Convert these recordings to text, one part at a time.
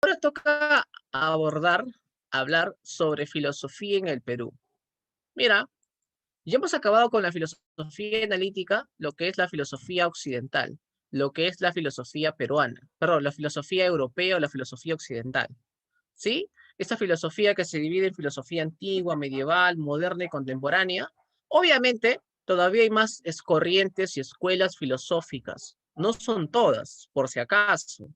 Ahora toca abordar, hablar sobre filosofía en el Perú. Mira, ya hemos acabado con la filosofía analítica, lo que es la filosofía occidental, lo que es la filosofía peruana, perdón, la filosofía europea o la filosofía occidental, ¿sí? Esta filosofía que se divide en filosofía antigua, medieval, moderna y contemporánea. Obviamente, todavía hay más corrientes y escuelas filosóficas. No son todas, por si acaso.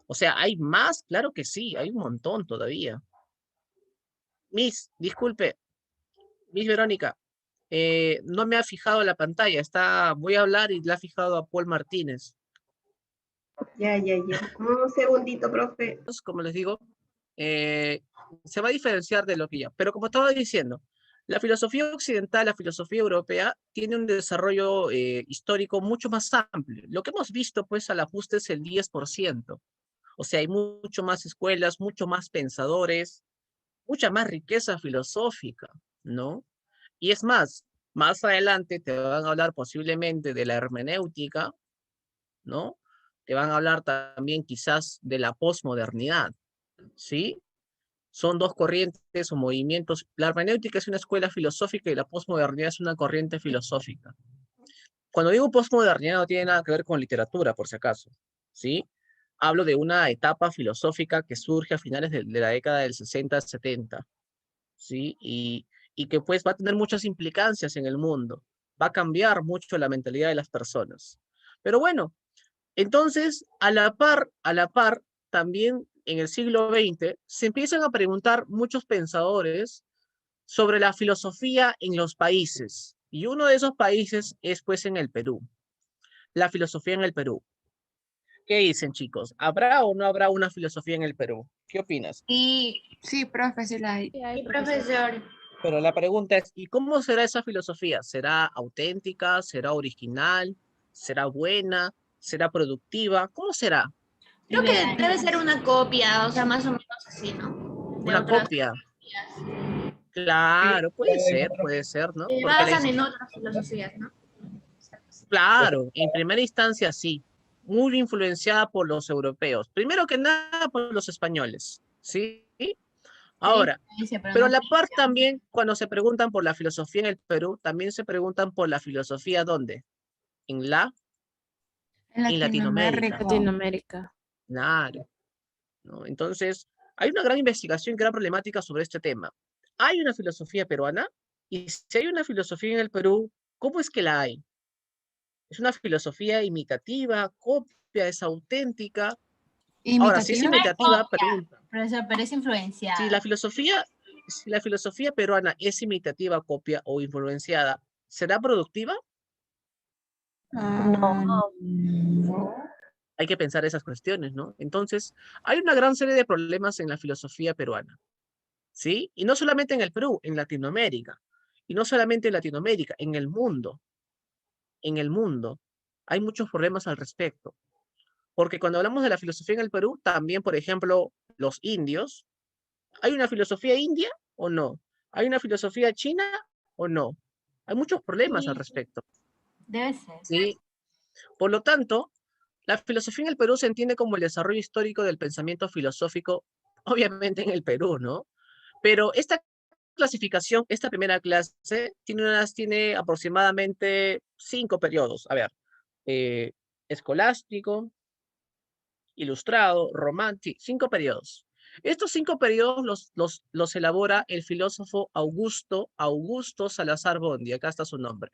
O sea, ¿hay más? Claro que sí, hay un montón todavía. Disculpe, Miss Verónica, no me ha fijado la pantalla, voy a hablar y le ha fijado a Paul Martínez. Ya. Un segundito, profe. Como les digo, eh, se va a diferenciar de lo que ya. Pero como estaba diciendo, la filosofía occidental, la filosofía europea, tiene un desarrollo histórico mucho más amplio. Lo que hemos visto, pues, al ajuste es el 10%. O sea, hay mucho más escuelas, mucho más pensadores, mucha más riqueza filosófica, ¿no? Y es más adelante te van a hablar posiblemente de la hermenéutica, ¿no? Te van a hablar también quizás de la posmodernidad, ¿sí? Son dos corrientes o movimientos. La hermenéutica es una escuela filosófica y la posmodernidad es una corriente filosófica. Cuando digo posmodernidad no tiene nada que ver con literatura, por si acaso, ¿sí? Hablo de una etapa filosófica que surge a finales de la década del 60-70, ¿sí? Y que pues va a tener muchas implicancias en el mundo, va a cambiar mucho la mentalidad de las personas. Pero bueno, entonces, a la par, también en el siglo XX se empiezan a preguntar muchos pensadores sobre la filosofía en los países. Y uno de esos países es pues en el Perú, la filosofía en el Perú. ¿Qué dicen, chicos? ¿Habrá o no habrá una filosofía en el Perú? ¿Qué opinas? Sí, profe, sí la hay. Sí, profesor. Pero la pregunta es, ¿y cómo será esa filosofía? ¿Será auténtica? ¿Será original? ¿Será buena? ¿Será productiva? ¿Cómo será? Creo que debe ser una copia, o sea, más o menos así, ¿no? De Una otras copia. filosofías. Claro, puede ser, ¿no? Se Porque basan en otras filosofías, ¿no? claro, en primera instancia sí, muy influenciada por los europeos. Primero que nada por los españoles, ¿sí? Sería Ahora, influencia, pero pero no a la par creación. también, cuando se preguntan por la filosofía en el Perú, también se preguntan por la filosofía ¿dónde? En En Latinoamérica. Latinoamérica. Latinoamérica. Claro, ¿no? Entonces, hay una gran investigación, gran problemática sobre este tema. ¿Hay una filosofía peruana? Y si hay una filosofía en el Perú, ¿cómo es que la hay? ¿Es una filosofía imitativa, copia, es auténtica? Ahora, si es ¿Imitativa? imitativa, pregunta, Profesor, pero es si la influenciada. filosofía, si la filosofía peruana es imitativa, copia o influenciada, ¿será productiva? Ah, no. Hay que pensar esas cuestiones, ¿no? Entonces, hay una gran serie de problemas en la filosofía peruana, ¿sí? Y no solamente en el Perú, en Latinoamérica. Y no solamente en Latinoamérica, en el mundo. En el mundo. Hay muchos problemas al respecto. Porque cuando hablamos de la filosofía en el Perú, también, por ejemplo, los indios, ¿hay una filosofía india o no? ¿Hay una filosofía china o no? Hay muchos problemas al Sí, respecto, debe ser. ¿sí? Por lo tanto, la filosofía en el Perú se entiende como el desarrollo histórico del pensamiento filosófico, obviamente en el Perú, ¿no? Pero esta clasificación, esta primera clase, tiene aproximadamente 5 periodos. A ver, eh, escolástico, ilustrado, romántico, 5 periodos. Estos 5 periodos los elabora el filósofo Augusto Salazar Bondi, acá está su nombre,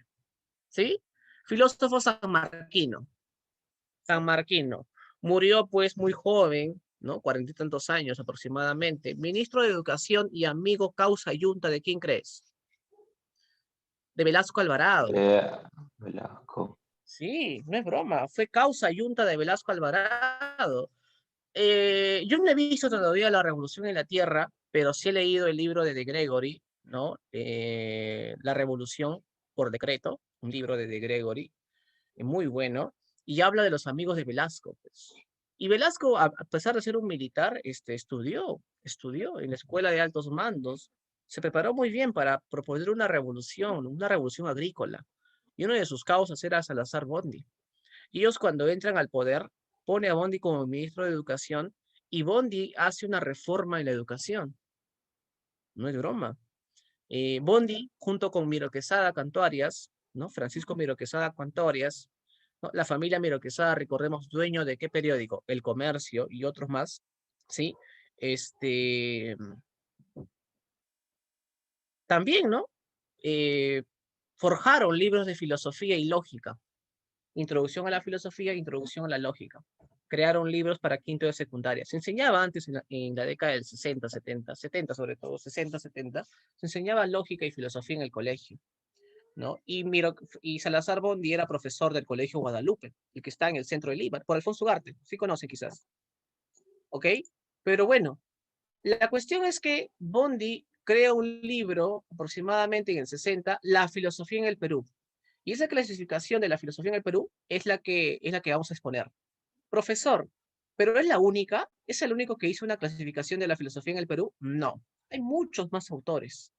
¿sí? Filósofo sanmarquino, sanmarquino. Murió pues muy joven, ¿no? 40 y tantos años aproximadamente. Ministro de Educación y amigo causa yunta de quién crees? De Velasco Alvarado. Velasco. Sí, no es broma, fue causa yunta de Velasco Alvarado. Yo no he visto todavía La Revolución en la Tierra, pero sí he leído el libro de Gregory, ¿no? La Revolución por Decreto, un libro de Gregory, muy bueno, y habla de los amigos de Velasco, pues. Y Velasco, a pesar de ser un militar, estudió en la Escuela de Altos Mandos, se preparó muy bien para proponer una revolución agrícola, y una de sus causas era Salazar Bondi. Y ellos cuando entran al poder, pone a Bondi como ministro de Educación Y Bondi hace una reforma en la educación. No es broma. Bondi, junto con Miro Quesada Canto Arias, ¿no? Francisco Miro Quesada Canto Arias, ¿no? La familia Miro Quesada, recordemos, dueño de qué periódico, El Comercio y otros más, ¿sí? También, ¿no? Forjaron libros de filosofía y lógica. Introducción a la filosofía, introducción a la lógica. Crearon libros para quinto de secundaria. Se enseñaba antes en la década del 60, 70, 70 sobre todo, 60, 70, se enseñaba lógica y filosofía en el colegio, ¿no? Y Salazar Bondi era profesor del Colegio Guadalupe, el que está en el centro de Lima, por Alfonso Ugarte, sí conocen quizás, ¿ok? Pero bueno, la cuestión es que Bondi crea un libro aproximadamente en el 60, La filosofía en el Perú. Y esa clasificación de la filosofía en el Perú es la que vamos a exponer. Profesor, ¿pero es la única? ¿Es el único que hizo una clasificación de la filosofía en el Perú? No. Hay muchos más autores.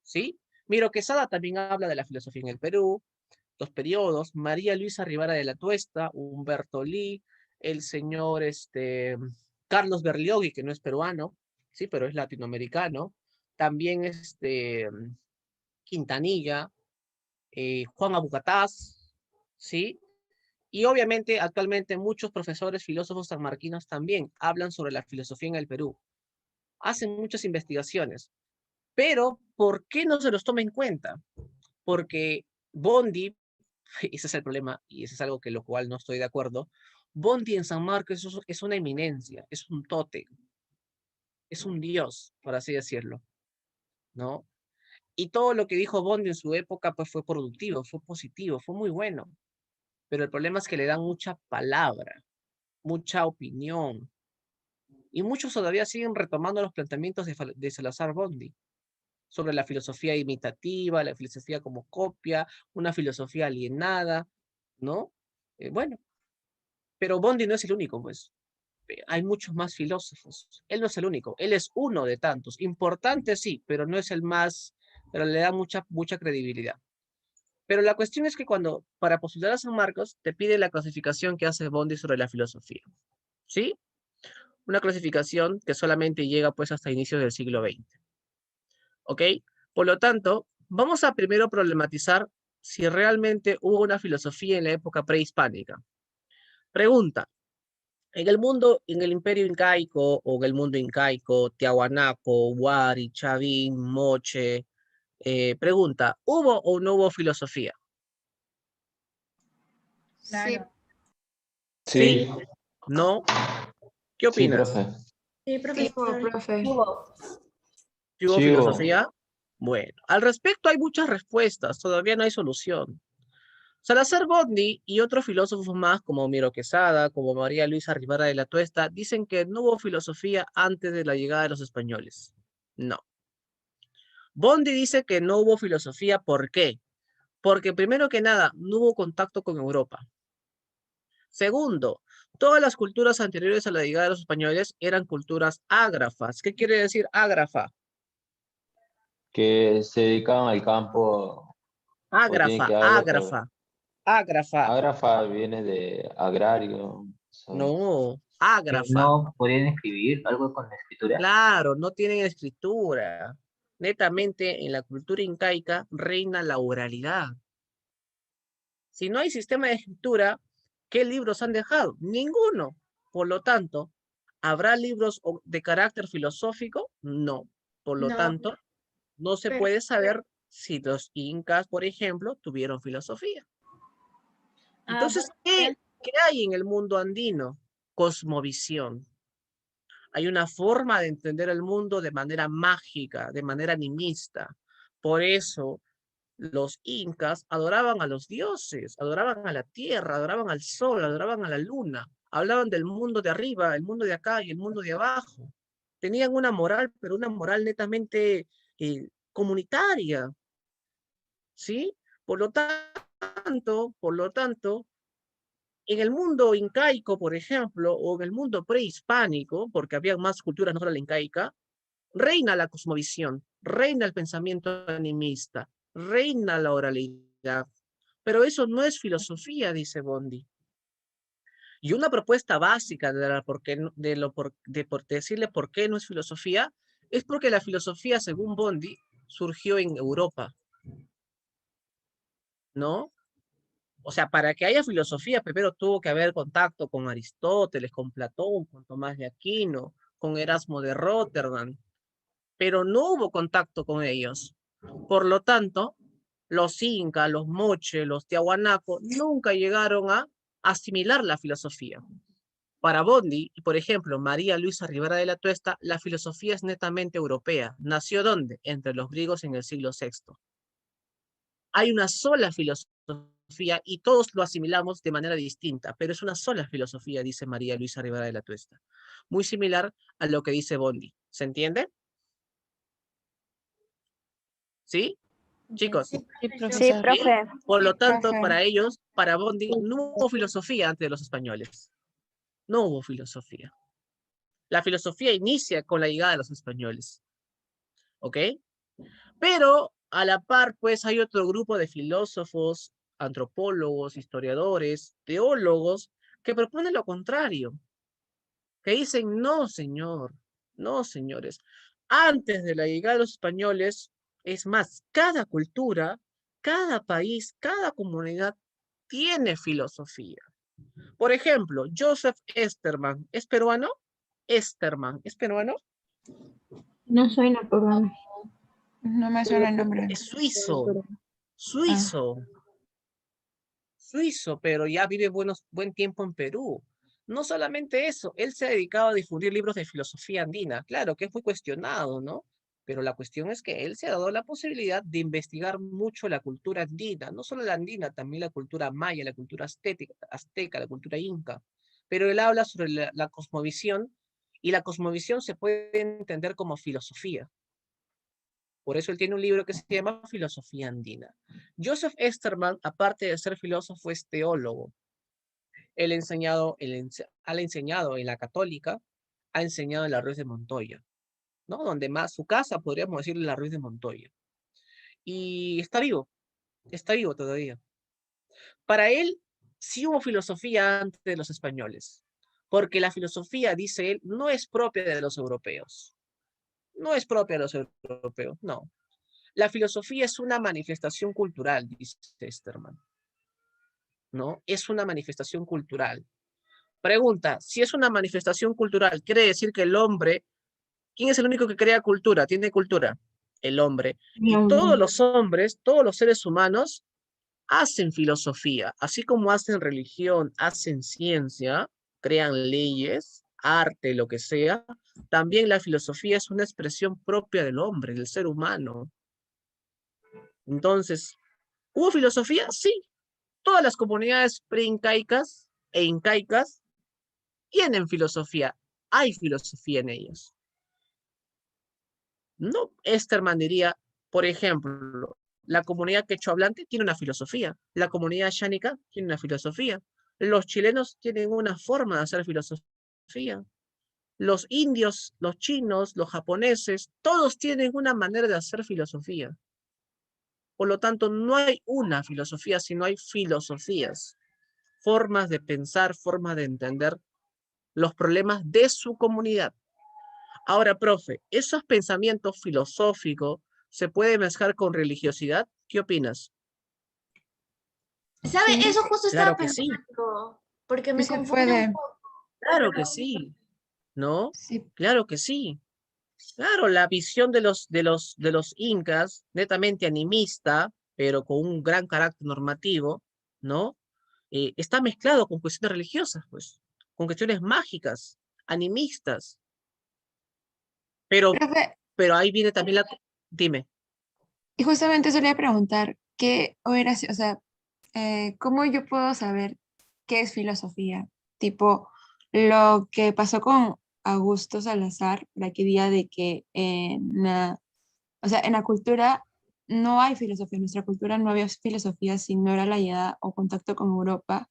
¿Sí? Miro Quesada también habla de la filosofía en el Perú, los periodos, María Luisa Rivera de la Tuesta, Humberto Lee, el señor Carlos Berlioz, que no es peruano, sí, pero es latinoamericano, también Quintanilla, Juan Abucatás, ¿sí? Y obviamente actualmente muchos profesores filósofos sanmarquinos también hablan sobre la filosofía en el Perú, hacen muchas investigaciones, pero ¿por qué no se los toma en cuenta? Porque Bondi, ese es el problema, y ese es algo que lo cual no estoy de acuerdo, Bondi en San Marcos es una eminencia, es un tótem, es un dios, por así decirlo, ¿no? Y todo lo que dijo Bondi en su época pues fue productivo, fue positivo, fue muy bueno, pero el problema es que le dan mucha palabra, mucha opinión, y muchos todavía siguen retomando los planteamientos de Salazar Bondi sobre la filosofía imitativa, la filosofía como copia, una filosofía alienada, ¿no? Bueno, pero Bondi no es el único, pues. Hay muchos más filósofos. Él no es el único, él es uno de tantos. Importante sí, pero no es el más, pero le da mucha credibilidad. Pero la cuestión es que para postular a San Marcos, te pide la clasificación que hace Bondi sobre la filosofía. ¿Sí? Una clasificación que solamente llega pues hasta inicios del siglo XX. ¿Ok? Por lo tanto, vamos a primero problematizar si realmente hubo una filosofía en la época prehispánica. Pregunta, en el imperio incaico o en el mundo incaico, Tiahuanaco, Huari, Chavín, Moche, pregunta, ¿hubo o no hubo filosofía? Claro. ¿Sí? Sí, ¿No? ¿Qué sí, opinas? profe. Sí, Sí, profesor. profe. ¿Sí hubo Sí, filosofía? Bueno, al respecto hay muchas respuestas, todavía no hay solución. Salazar Bondi y otros filósofos más, como Miro Quesada, como María Luisa Rivera de la Tuesta, dicen que no hubo filosofía antes de la llegada de los españoles. No. Bondi dice que no hubo filosofía, ¿por qué? Porque primero que nada, no hubo contacto con Europa. Segundo, todas las culturas anteriores a la llegada de los españoles eran culturas ágrafas. ¿Qué quiere decir ágrafa? que se dedicaban al campo o tiene Ágrafa, que algo que... ágrafa, ágrafa. Ágrafa viene de agrario, ¿sabes? No, Que ágrafa. no podían escribir algo con la escritura. Claro, no tienen escritura. Netamente en la cultura incaica reina la oralidad. Si no hay sistema de escritura, ¿qué libros han dejado? Ninguno. Por lo tanto, ¿habrá libros de carácter filosófico? No. Por lo No, tanto, no se pero puede saber si los incas, por ejemplo, tuvieron filosofía. Entonces, ¿qué hay en el mundo andino? Cosmovisión. Hay una forma de entender el mundo de manera mágica, de manera animista. Por eso los incas adoraban a los dioses, adoraban a la tierra, adoraban al sol, adoraban a la luna. Hablaban del mundo de arriba, el mundo de acá y el mundo de abajo. Tenían una moral, pero una moral netamente comunitaria, ¿sí? Por lo tanto, en el mundo incaico, por ejemplo, o en el mundo prehispánico, porque había más culturas, no solo la incaica, reina la cosmovisión, reina el pensamiento animista, reina la oralidad. Pero eso no es filosofía, dice Bondi. Y una propuesta básica de decirle por qué no es filosofía, es porque la filosofía, según Bondi, surgió en Europa, ¿no? O sea, para que haya filosofía, primero tuvo que haber contacto con Aristóteles, con Platón, con Tomás de Aquino, con Erasmo de Róterdam, pero no hubo contacto con ellos. Por lo tanto, los incas, los moches, los tiahuanacos nunca llegaron a asimilar la filosofía. Para Bondi, y por ejemplo, María Luisa Rivera de la Tuesta, la filosofía es netamente europea. ¿Nació dónde? Entre los griegos en el siglo VI. Hay una sola filosofía y todos lo asimilamos de manera distinta, pero es una sola filosofía, dice María Luisa Rivera de la Tuesta. Muy similar a lo que dice Bondi. ¿Se entiende? ¿Sí? Chicos. Sí, Sí, profesor. profe. Por lo tanto, Profe. para ellos, para Bondi, no hubo filosofía antes de los españoles. No hubo filosofía. La filosofía inicia con la llegada de los españoles. ¿Ok? Pero a la par, pues hay otro grupo de filósofos, antropólogos, historiadores, teólogos, que proponen lo contrario, que dicen, no, señor, no, señores. Antes de la llegada de los españoles, es más, cada cultura, cada país, cada comunidad tiene filosofía. Por ejemplo, Joseph Esterman, ¿es peruano? Esterman, ¿es peruano? No suena peruano. No me suena el nombre. Es suizo, Ah, suizo, suizo, pero ya vive buen tiempo en Perú. No solamente eso, él se ha dedicado a difundir libros de filosofía andina. Claro que es muy cuestionado, ¿no? Pero la cuestión es que él se ha dado la posibilidad de investigar mucho la cultura andina, no solo la andina, también la cultura maya, la cultura azteca, la cultura inca. Pero él habla sobre la cosmovisión, y la cosmovisión se puede entender como filosofía. Por eso él tiene un libro que se llama Filosofía Andina. Joseph Esterman, aparte de ser filósofo, es teólogo. Él ha enseñado en la Católica, ha enseñado en la Ruiz de Montoya, ¿no? Donde más su casa, podríamos decirle, la Ruiz de Montoya. Y está vivo todavía. Para él, sí hubo filosofía antes de los españoles, porque la filosofía, dice él, no es propia de los europeos. No es propia de los europeos, no. La filosofía es una manifestación cultural, dice Esterman, ¿no? Es una manifestación cultural. Pregunta, si es una manifestación cultural, ¿quiere decir que el hombre, quién es el único que crea cultura, tiene cultura? El hombre. Y todos los hombres, todos los seres humanos, hacen filosofía, así como hacen religión, hacen ciencia, crean leyes, arte, lo que sea, también la filosofía es una expresión propia del hombre, del ser humano. Entonces, ¿hubo filosofía? Sí. Todas las comunidades preincaicas e incaicas tienen filosofía. Hay filosofía en ellas. No, Esterman diría, por ejemplo, la comunidad quechua hablante tiene una filosofía. La comunidad xánica tiene una filosofía. Los chilenos tienen una forma de hacer filosofía. Los indios, los chinos, los japoneses, todos tienen una manera de hacer filosofía. Por lo tanto, no hay una filosofía, sino hay filosofías, formas de pensar, formas de entender los problemas de su comunidad. Ahora, profe, ¿esos pensamientos filosóficos se pueden mezclar con religiosidad? ¿Qué opinas? ¿Sabe? sí, Eso justo Claro estaba que sí, pensando, porque sí me se confunde un puede. poco. claro que sí, ¿no? Sí, Claro que sí. Claro, la visión de los incas, netamente animista, pero con un gran carácter normativo, ¿no? Está mezclado con cuestiones religiosas, pues, con cuestiones mágicas, animistas, pero, profe, pero ahí viene también la... Dime. y justamente solía preguntar qué hubiera sido, o sea, ¿cómo yo puedo saber qué es filosofía? Tipo, lo que pasó con Augusto Salazar, la que decía de que o sea, en la cultura no hay filosofía, en nuestra cultura no había filosofía si no era la llegada o contacto con Europa.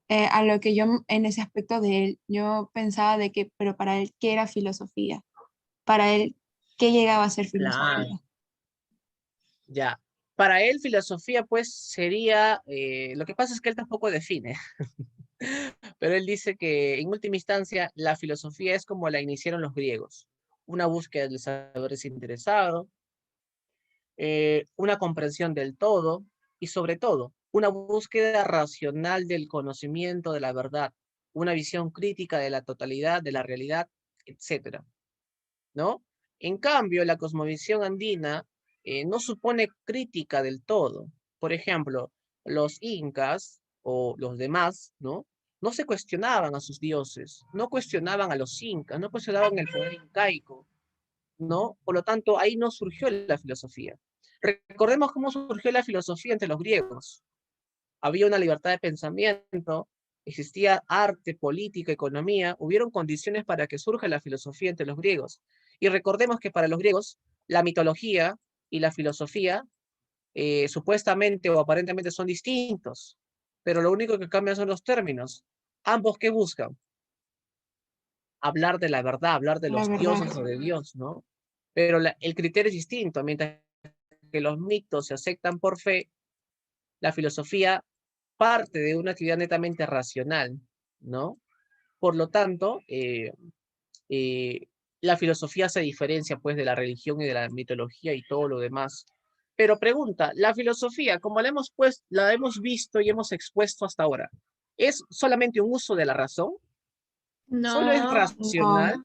A lo que yo, en ese aspecto de él, yo pensaba de que, pero para él, ¿qué era filosofía? Para él, ¿qué llegaba a ser Claro, filosofía? ya. Para él, filosofía, pues, sería... lo que pasa es que él tampoco define. Pero él dice que en última instancia la filosofía es como la iniciaron los griegos, una búsqueda del saber desinteresado, una comprensión del todo y sobre todo una búsqueda racional del conocimiento de la verdad, una visión crítica de la totalidad, de la realidad, etcétera, ¿no? En cambio, la cosmovisión andina no supone crítica del todo. Por ejemplo, los incas o los demás, ¿no? No se cuestionaban a sus dioses, no cuestionaban a los incas, no cuestionaban el poder incaico, ¿no? Por lo tanto, ahí no surgió la filosofía. Recordemos cómo surgió la filosofía entre los griegos. Había una libertad de pensamiento, existía arte, política, economía, hubieron condiciones para que surja la filosofía entre los griegos. Y recordemos que para los griegos, la mitología y la filosofía supuestamente o aparentemente son distintos, pero lo único que cambia son los términos. Ambos, ¿qué buscan? Hablar de la verdad, hablar de La los verdad. dioses o de Dios, ¿no? Pero el criterio es distinto. Mientras que los mitos se aceptan por fe, la filosofía parte de una actividad netamente racional, ¿no? Por lo tanto, eh, la filosofía se diferencia pues de la religión y de la mitología y todo lo demás. Pero pregunta, la filosofía, como la hemos visto y hemos expuesto hasta ahora, ¿es solamente un uso de la razón? ¿Solo es No, No, racional? no.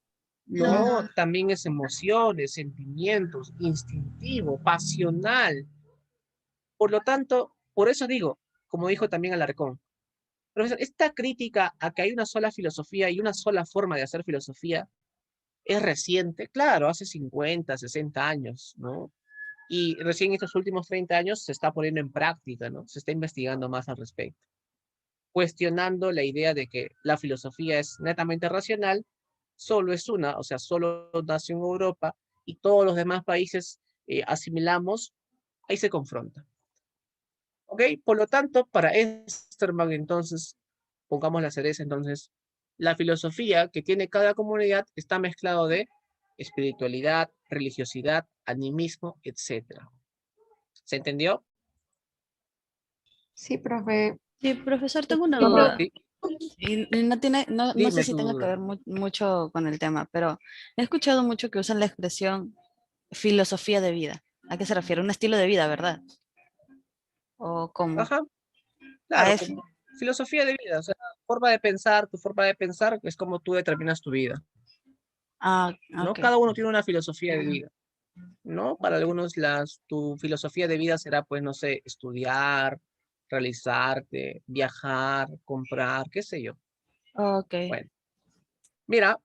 No, también es emociones, sentimientos, instintivo, pasional. Por lo tanto, por eso digo, como dijo también Alarcón, profesor, esta crítica a que hay una sola filosofía y una sola forma de hacer filosofía es reciente, claro, hace 50, 60 años, ¿no? Y recién estos últimos 30 años se está poniendo en práctica, ¿no? Se está investigando más al respecto, cuestionando la idea de que la filosofía es netamente racional, solo es una, o sea, solo nació en Europa y todos los demás países asimilamos, ahí se confronta. ¿Ok? Por lo tanto, para Esterman, entonces, pongamos la cereza, entonces, la filosofía que tiene cada comunidad está mezclado de espiritualidad, religiosidad, animismo, etcétera. ¿Se entendió? sí, profe. Sí, profesor, tengo una Sí, duda. Sí. Y no tiene, no sé Dime si tu tenga que duda. ver mucho con el tema, pero he escuchado mucho que usan la expresión filosofía de vida. ¿A qué se refiere? Un estilo de vida, ¿verdad? ¿O cómo? Ajá, A claro, eso. como filosofía de vida, o sea, forma de pensar, tu forma de pensar es como tú determinas tu vida, Ah, ¿no? ok. Cada uno tiene una filosofía de vida, ¿no? Para algunos tu filosofía de vida será, pues, no sé, estudiar, realizarte, viajar, comprar, qué sé yo. Ok. Bueno, mira,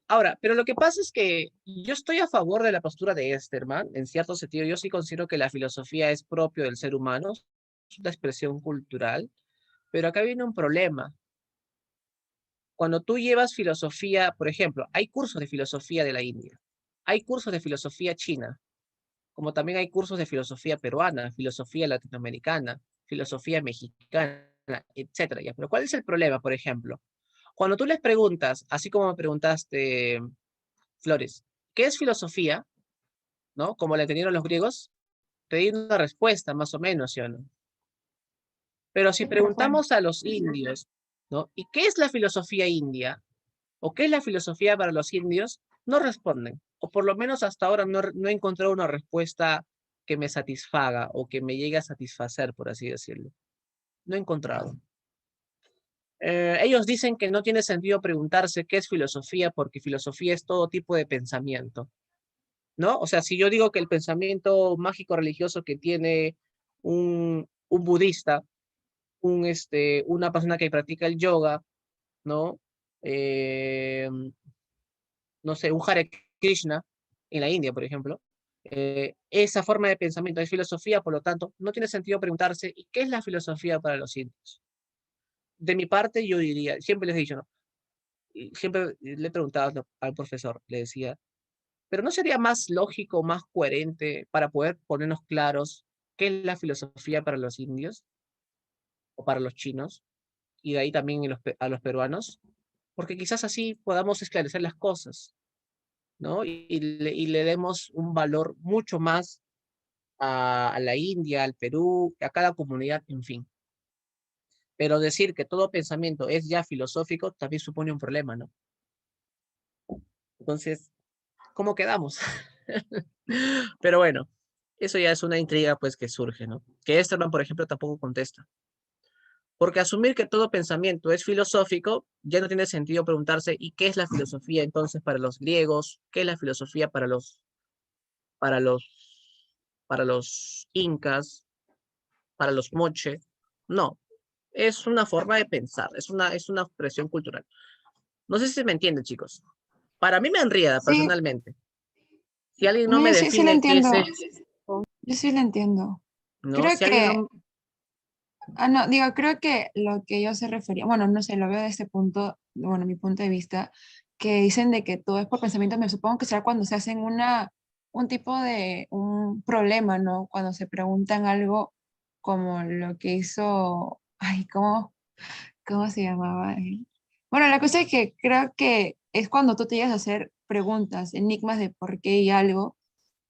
ahora, pero lo que pasa es que yo estoy a favor de la postura de Esterman, en cierto sentido, yo sí considero que la filosofía es propio del ser humano, es una expresión cultural, pero acá viene un problema. Cuando tú llevas filosofía, por ejemplo, hay cursos de filosofía de la India, hay cursos de filosofía china, como también hay cursos de filosofía peruana, filosofía latinoamericana, filosofía mexicana, etcétera. ¿Ya? Pero ¿cuál es el problema, por ejemplo? Cuando tú les preguntas, así como me preguntaste, Flores, ¿qué es filosofía? ¿No? Como la entendieron los griegos, te di una respuesta, más o menos, ¿sí o no? Pero si Sí, profe. preguntamos a los indios, ¿no? ¿Y qué es la filosofía india? ¿O qué es la filosofía para los indios? No responden. O por lo menos hasta ahora no he encontrado una respuesta que me satisfaga o que me llegue a satisfacer, por así decirlo. No he encontrado. Ellos dicen que no tiene sentido preguntarse qué es filosofía porque filosofía es todo tipo de pensamiento, ¿no? O sea, si yo digo que el pensamiento mágico religioso que tiene un budista, una persona que practica el yoga, ¿no? Eh, no sé, un Hare Krishna en la India, por ejemplo, esa forma de pensamiento es filosofía, por lo tanto, no tiene sentido preguntarse, ¿y qué es la filosofía para los indios? De mi parte, yo diría, siempre les he dicho, ¿no? Y siempre le he preguntado al profesor, le decía, pero ¿no sería más lógico, más coherente para poder ponernos claros qué es la filosofía para los indios o para los chinos y de ahí también a los peruanos? Porque quizás así podamos esclarecer las cosas, ¿no? Y le demos un valor mucho más a la India, al Perú, a cada comunidad, en fin. Pero decir que todo pensamiento es ya filosófico también supone un problema, ¿no? Entonces, ¿cómo quedamos? Pero bueno, eso ya es una intriga pues que surge, ¿no? Que Esterman, por ejemplo, tampoco contesta. Porque asumir que todo pensamiento es filosófico, ya no tiene sentido preguntarse, ¿y qué es la filosofía entonces para los griegos? ¿Qué es la filosofía para los, para los incas, para los moche? No, es una forma de pensar, es una expresión cultural. No sé si se me entiende, chicos. Para mí me enrieda Sí, personalmente. Si alguien no no, me sí lo define qué es entiendo. eso, Yo sí lo entiendo. ¿no? Creo Si alguien que, no... no, digo, creo que lo que yo se refería, bueno, no sé, lo veo de este punto, bueno, mi punto de vista, que dicen de que todo es por pensamiento, me supongo que será cuando se hacen un tipo de, un problema, ¿no? Cuando se preguntan algo como lo que hizo, ay, ¿cómo se llamaba él? Bueno, la cosa es que creo que es cuando tú te llegas a hacer preguntas, enigmas de por qué y algo,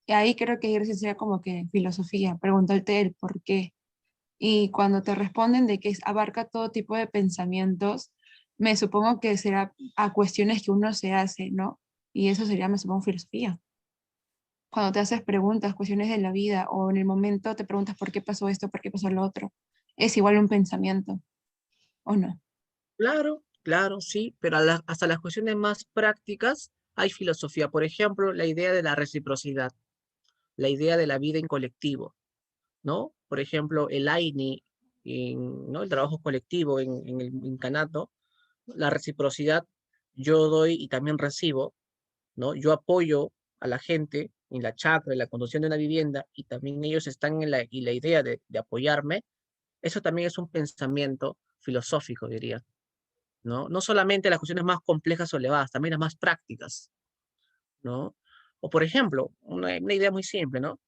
y ahí creo que sería como que filosofía, preguntarte el por qué. Y cuando te responden de que abarca todo tipo de pensamientos, me supongo que será a cuestiones que uno se hace, ¿no? Y eso sería, me supongo, filosofía. Cuando te haces preguntas, cuestiones de la vida, o en el momento te preguntas por qué pasó esto, por qué pasó lo otro, es igual un pensamiento, ¿o no? Claro, claro, sí, pero hasta las cuestiones más prácticas hay filosofía. Por ejemplo, la idea de la reciprocidad, la idea de la vida en colectivo, ¿no? Por ejemplo, el AINI, ¿no? El trabajo colectivo en el incanato, la reciprocidad, yo doy y también recibo, ¿no? Yo apoyo a la gente en la chacra, en la construcción de una vivienda, y también ellos están y la idea de apoyarme, eso también es un pensamiento filosófico, diría, ¿no? No solamente las cuestiones más complejas o elevadas, también las más prácticas, ¿no? O por ejemplo, una idea muy simple, ¿no?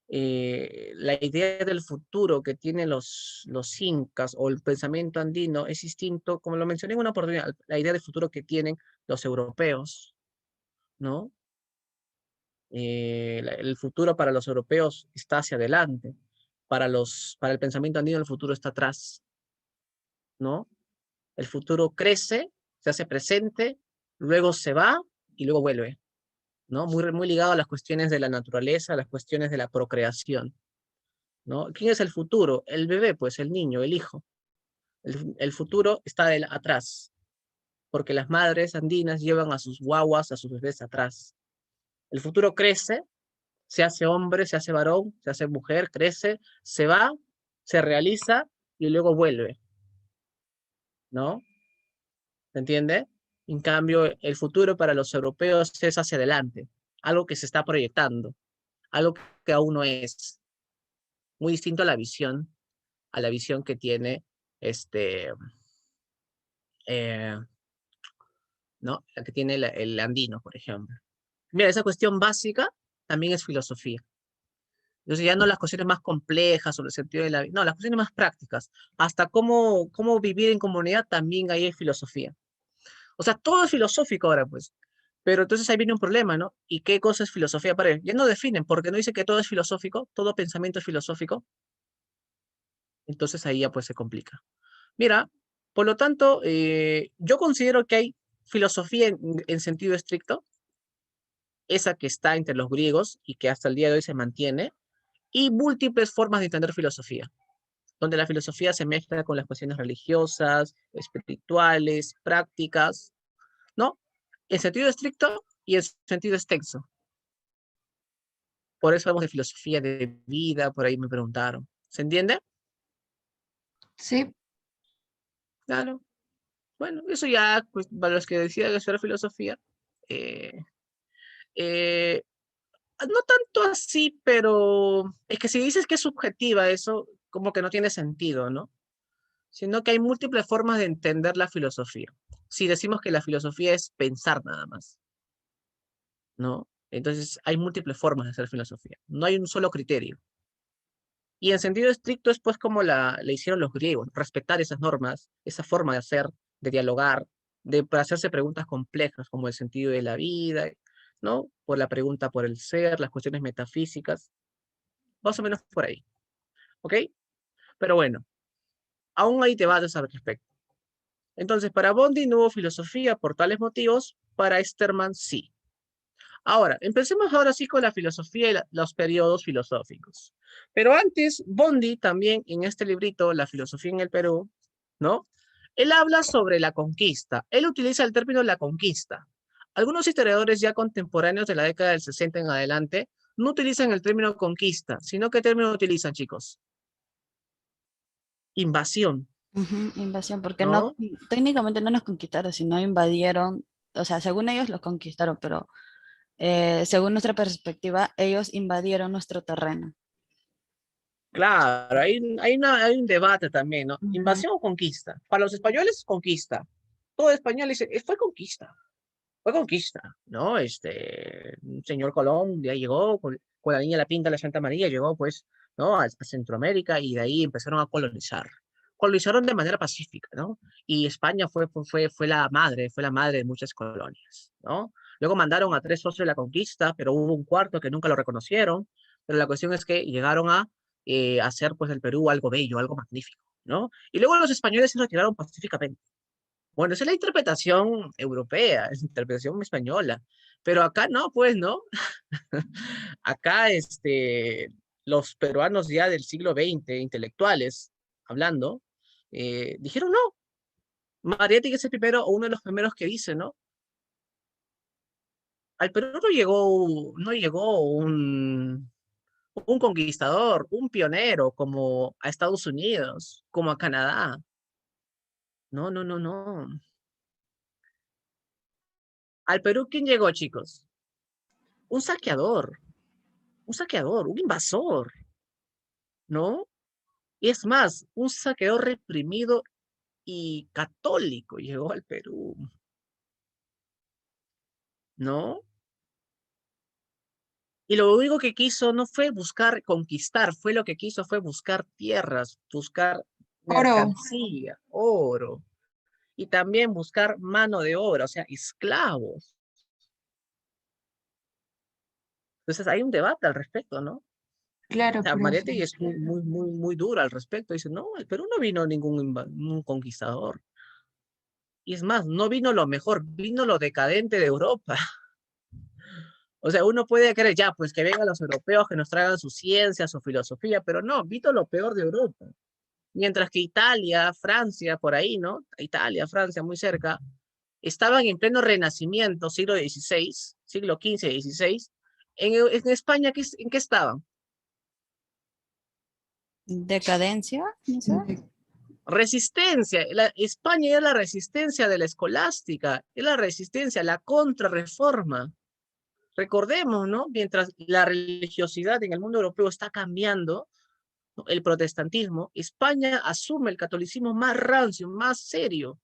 La idea del futuro que tienen los incas o el pensamiento andino es distinto, como lo mencioné en una oportunidad, la idea del futuro que tienen los europeos, ¿no? El futuro para los europeos está hacia adelante, para el pensamiento andino el futuro está atrás, ¿no? El futuro crece, se hace presente, luego se va y luego vuelve, ¿no? Muy ligado a las cuestiones de la naturaleza, a las cuestiones de la procreación, ¿no? ¿Quién es el futuro? El bebé, pues el niño, el hijo. El futuro está atrás, porque las madres andinas llevan a sus guaguas, a sus bebés atrás. El futuro crece, se hace hombre, se hace varón, se hace mujer, crece, se va, se realiza y luego vuelve, ¿no? ¿Se entiende? En cambio, el futuro para los europeos es hacia adelante, algo que se está proyectando, algo que aún no es, muy distinto a la visión que tiene este, eh, ¿no? La que tiene el andino, por ejemplo. Mira, esa cuestión básica también es filosofía. Entonces ya no las cuestiones más complejas sobre el sentido de la vida, no, las cuestiones más prácticas, hasta cómo vivir en comunidad también ahí hay filosofía. O sea, todo es filosófico ahora, pues. Pero entonces ahí viene un problema, ¿no? ¿Y qué cosa es filosofía para él? Ya no definen, porque no dice que todo es filosófico, todo pensamiento es filosófico, entonces ahí ya pues se complica. Mira, por lo tanto, yo considero que hay filosofía en sentido estricto, esa que está entre los griegos y que hasta el día de hoy se mantiene, y múltiples formas de entender filosofía, donde la filosofía se mezcla con las cuestiones religiosas, espirituales, prácticas, ¿no? En sentido estricto y en sentido extenso. Por eso hablamos de filosofía de vida, por ahí me preguntaron. ¿Se entiende? Sí, Claro. Bueno, eso ya, pues, para los que decidan hacer filosofía, eh, eh, no tanto así, pero es que si dices que es subjetiva, eso como que no tiene sentido, ¿no? Sino que hay múltiples formas de entender la filosofía. Si decimos que la filosofía es pensar nada más, ¿no? Entonces hay múltiples formas de hacer filosofía. No hay un solo criterio. Y en sentido estricto es pues como le hicieron los griegos, respetar esas normas, esa forma de hacer, de dialogar, para hacerse preguntas complejas como el sentido de la vida, ¿no? Por la pregunta por el ser, las cuestiones metafísicas, más o menos por ahí, ¿ok? Pero bueno, Aún hay debates al respecto. Entonces, para Bondi no hubo filosofía por tales motivos, para Sterman sí. Ahora, empecemos ahora sí con la filosofía y los periodos filosóficos. Pero antes, Bondi también en este librito, La filosofía en el Perú, ¿no? Él habla sobre la conquista. Él utiliza el término la conquista. Algunos historiadores ya contemporáneos de la década del 60 en adelante no utilizan el término conquista, sino ¿qué término utilizan, chicos? Invasión, Ujú, invasión, porque no, ¿no? técnicamente no nos conquistaron, sino invadieron, o sea, según ellos los conquistaron, pero según nuestra perspectiva, ellos invadieron nuestro terreno. Claro, hay un debate también, ¿no? Ujú. ¿Invasión o conquista? Para los españoles, conquista. Todo español dice, fue conquista. Fue conquista, ¿no? Un señor Colón ya llegó con la niña La Pinta, la Santa María, llegó pues, ¿no? A Centroamérica y de ahí empezaron a colonizar. Colonizaron de manera pacífica, ¿no? Y España fue la madre de muchas colonias, ¿no? Luego mandaron a 3 socios de la conquista, pero hubo un cuarto que nunca lo reconocieron, pero la cuestión es que llegaron a hacer pues del Perú algo bello, algo magnífico, ¿no? Y luego los españoles se retiraron pacíficamente. Bueno, esa es la interpretación europea, es la interpretación española. Pero acá no, pues, ¿no? Acá, los peruanos ya del siglo XX, intelectuales, hablando, dijeron no. Mariátegui es el primero, o uno de los primeros que dice, ¿no? Al Perú no llegó un conquistador, un pionero, como a Estados Unidos, como a Canadá. No, no, no, no. Al Perú, ¿quién llegó, chicos? Un saqueador, un invasor, ¿no? Y es más, un saqueador reprimido y católico llegó al Perú, ¿no? Y lo único que quiso no fue buscar conquistar, fue lo que quiso fue buscar tierras, buscar Oro. mercancía, oro, y también buscar mano de obra, o sea, esclavos. Entonces hay un debate al respecto, ¿no? Claro, Sea, profe. Mariette es muy duro al respecto. Dice, no, el Perú no vino ningún conquistador. Y es más, no vino lo mejor, vino lo decadente de Europa. O sea, uno puede creer, ya, pues que vengan los europeos que nos traigan su ciencia, su filosofía, pero no, vino lo peor de Europa. Mientras que Italia, Francia, por ahí, ¿no? Italia, Francia, muy cerca, estaban en pleno renacimiento, siglo XVI, siglo XV, XVI. En España, ¿en qué estaban? Decadencia, no sé. Resistencia. España era la resistencia de la escolástica, es la resistencia, la contrarreforma. Recordemos, ¿no? Mientras la religiosidad en el mundo europeo está cambiando, ¿no? El protestantismo, España asume el catolicismo más rancio, más serio.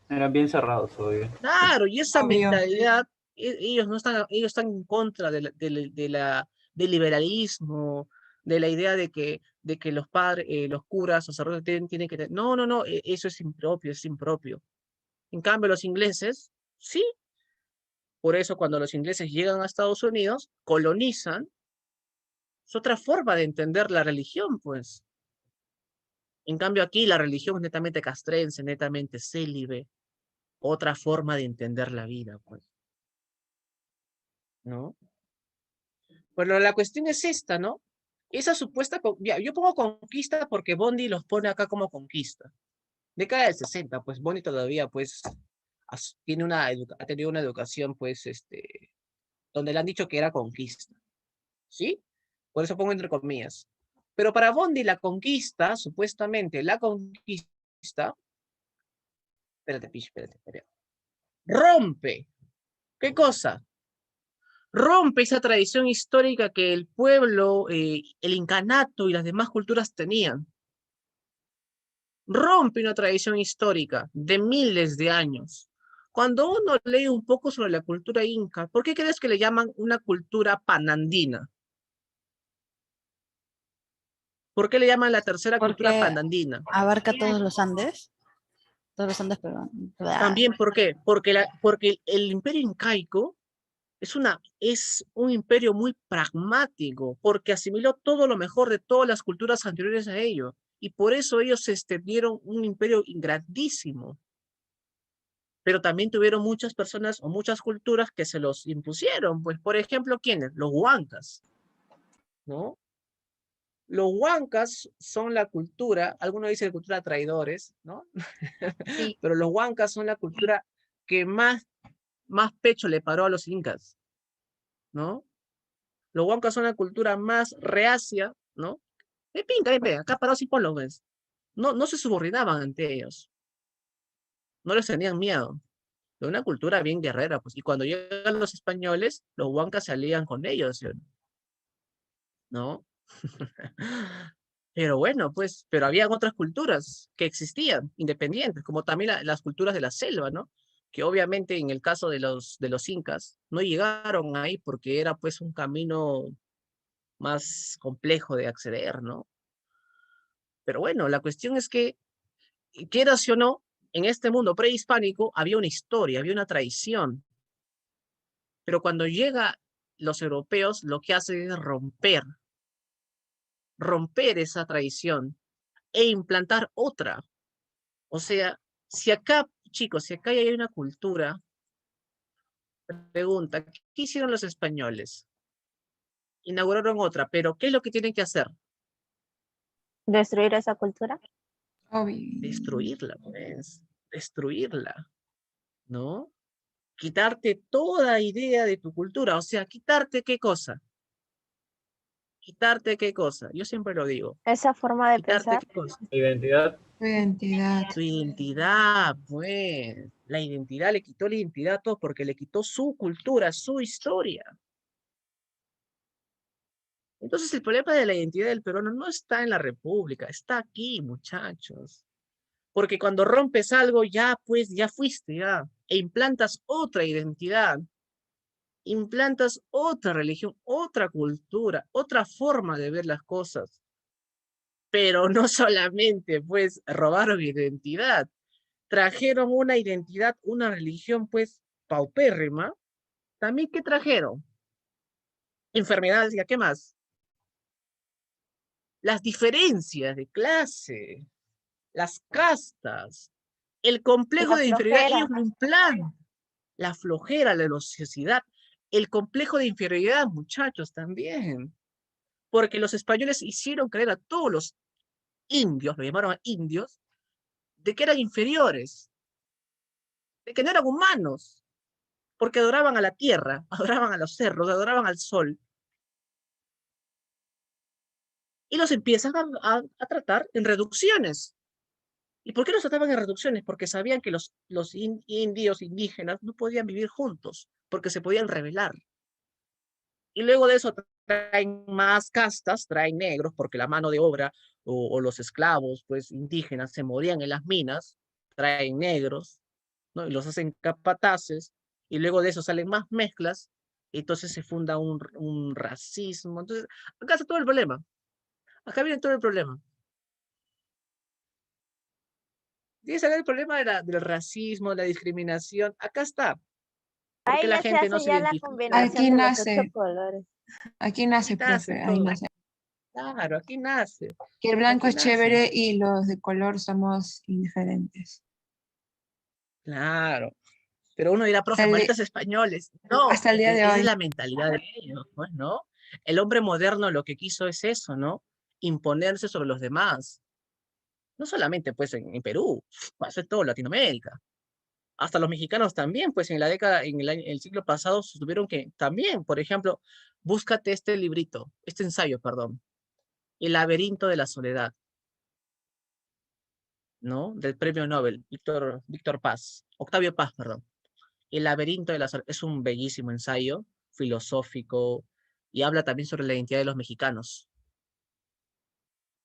Eran bien cerrados, obvio. Claro, y esa Obvio. mentalidad, ellos no están, ellos están en contra del liberalismo, de la idea de que los padres, los curas, sacerdotes tienen que tener. No, no, no, eso es impropio, es impropio. En cambio, los ingleses, sí, por eso cuando los ingleses llegan a Estados Unidos, colonizan, es otra forma de entender la religión, pues. En cambio, aquí la religión es netamente castrense, netamente célibe, otra forma de entender la vida, pues, ¿no? Bueno, la cuestión es esta, ¿no? Esa supuesta, ya, yo pongo conquista porque Bondi los pone acá como conquista. Década del 60, pues Bondi todavía, pues, ha tenido una educación, pues, donde le han dicho que era conquista, ¿sí? Por eso pongo entre comillas. Pero para Bondi la conquista, supuestamente la conquista, espérate, rompe, ¿qué cosa? Rompe esa tradición histórica que el pueblo, el incanato y las demás culturas tenían. Rompe una tradición histórica de miles de años. Cuando uno lee un poco sobre la cultura inca, ¿por qué crees que le llaman una cultura panandina? ¿Por qué le llaman la tercera cultura Porque panandina? abarca todos los Andes peruanos. También, ¿por qué? Porque el imperio incaico es un imperio muy pragmático, porque asimiló todo lo mejor de todas las culturas anteriores a ello, y por eso ellos dieron un imperio grandísimo. Pero también tuvieron muchas personas o muchas culturas que se los impusieron. Pues, por ejemplo, ¿quiénes? Los huancas, ¿no? Los huancas son la cultura, algunos dicen cultura traidores, ¿no? Sí. Pero los huancas son la cultura que más pecho le paró a los incas, ¿no? Los huancas son la cultura más reacia, ¿no? Pinga, acá parados y ponlo, ves. No se subordinaban ante ellos. No les tenían miedo. De una cultura bien guerrera, pues. Y cuando llegan los españoles, los huancas se alían con ellos, ¿sí o no? Pero bueno, pues, pero habían otras culturas que existían, independientes, como también las culturas de la selva, ¿no? Que obviamente en el caso de los incas, no llegaron ahí porque era pues un camino más complejo de acceder, ¿no? Pero bueno, la cuestión es que, quieras o no, en este mundo prehispánico había una historia, había una tradición. Pero cuando llega los europeos, lo que hacen es romper esa tradición e implantar otra. O sea, si acá, chicos, si acá hay una cultura, pregunta, ¿qué hicieron los españoles? Inauguraron otra, pero ¿qué es lo que tienen que hacer? ¿Destruir esa cultura? Obvio. Destruirla, pues, destruirla, ¿no? Quitarte toda idea de tu cultura, o sea, quitarte qué cosa, quitarte qué cosa, yo siempre lo digo, Esa forma de quitarte pensar. qué cosa. Identidad. Tu identidad. Su identidad, pues, la identidad, le quitó la identidad a todos porque le quitó su cultura, su historia. Entonces el problema de la identidad del peruano no está en la república, está aquí, muchachos. Porque cuando rompes algo, ya pues, ya fuiste, ya, e implantas otra identidad, implantas otra religión, otra cultura, otra forma de ver las cosas. Pero no solamente, pues, robaron identidad, trajeron una identidad, una religión, pues, paupérrima. También, ¿qué trajeron? Enfermedades, ¿y qué más? Las diferencias de clase, las castas, el complejo La de inferioridad, flojera. ellos lo implantan. La flojera, la ociosidad, el complejo de inferioridad, muchachos, también. Porque los españoles hicieron creer a todos los indios, lo llamaron indios, de que eran inferiores, de que no eran humanos, porque adoraban a la tierra, adoraban a los cerros, adoraban al sol, y los empiezan a tratar en reducciones. ¿Y por qué los trataban en reducciones? Porque sabían que los indios indígenas no podían vivir juntos, porque se podían rebelar. Y luego de eso traen más castas, traen negros, porque la mano de obra o los esclavos pues, indígenas se morían en las minas, traen negros, ¿no? Y los hacen capataces, y luego de eso salen más mezclas, y entonces se funda un racismo. Entonces, acá está todo el problema. Acá viene todo el problema. Tienes acá el problema del racismo, la discriminación. Acá está. Porque Ahí la ya se gente no hace se ya la identifica. Aquí combinación de los 8 nace, colores. aquí Aquí nace, nace profe, ahí todo. nace. Claro, aquí nace. Que el blanco Aquí es nace. chévere y los de color somos indiferentes. Claro. Pero uno dirá, profe, Hasta el, malditos españoles. No, hasta el día de esa es hoy. la mentalidad de ellos, pues, ¿no? El hombre moderno lo que quiso es eso, ¿no? Imponerse sobre los demás. No solamente, pues, en Perú, pasó en toda Latinoamérica. Hasta los mexicanos también, pues, en la década, el siglo pasado, tuvieron que, también, por ejemplo, búscate este librito, este ensayo, perdón, El laberinto de la soledad, ¿no? Del premio Nobel, Víctor Paz, Octavio Paz, perdón. El laberinto de la soledad es un bellísimo ensayo filosófico y habla también sobre la identidad de los mexicanos.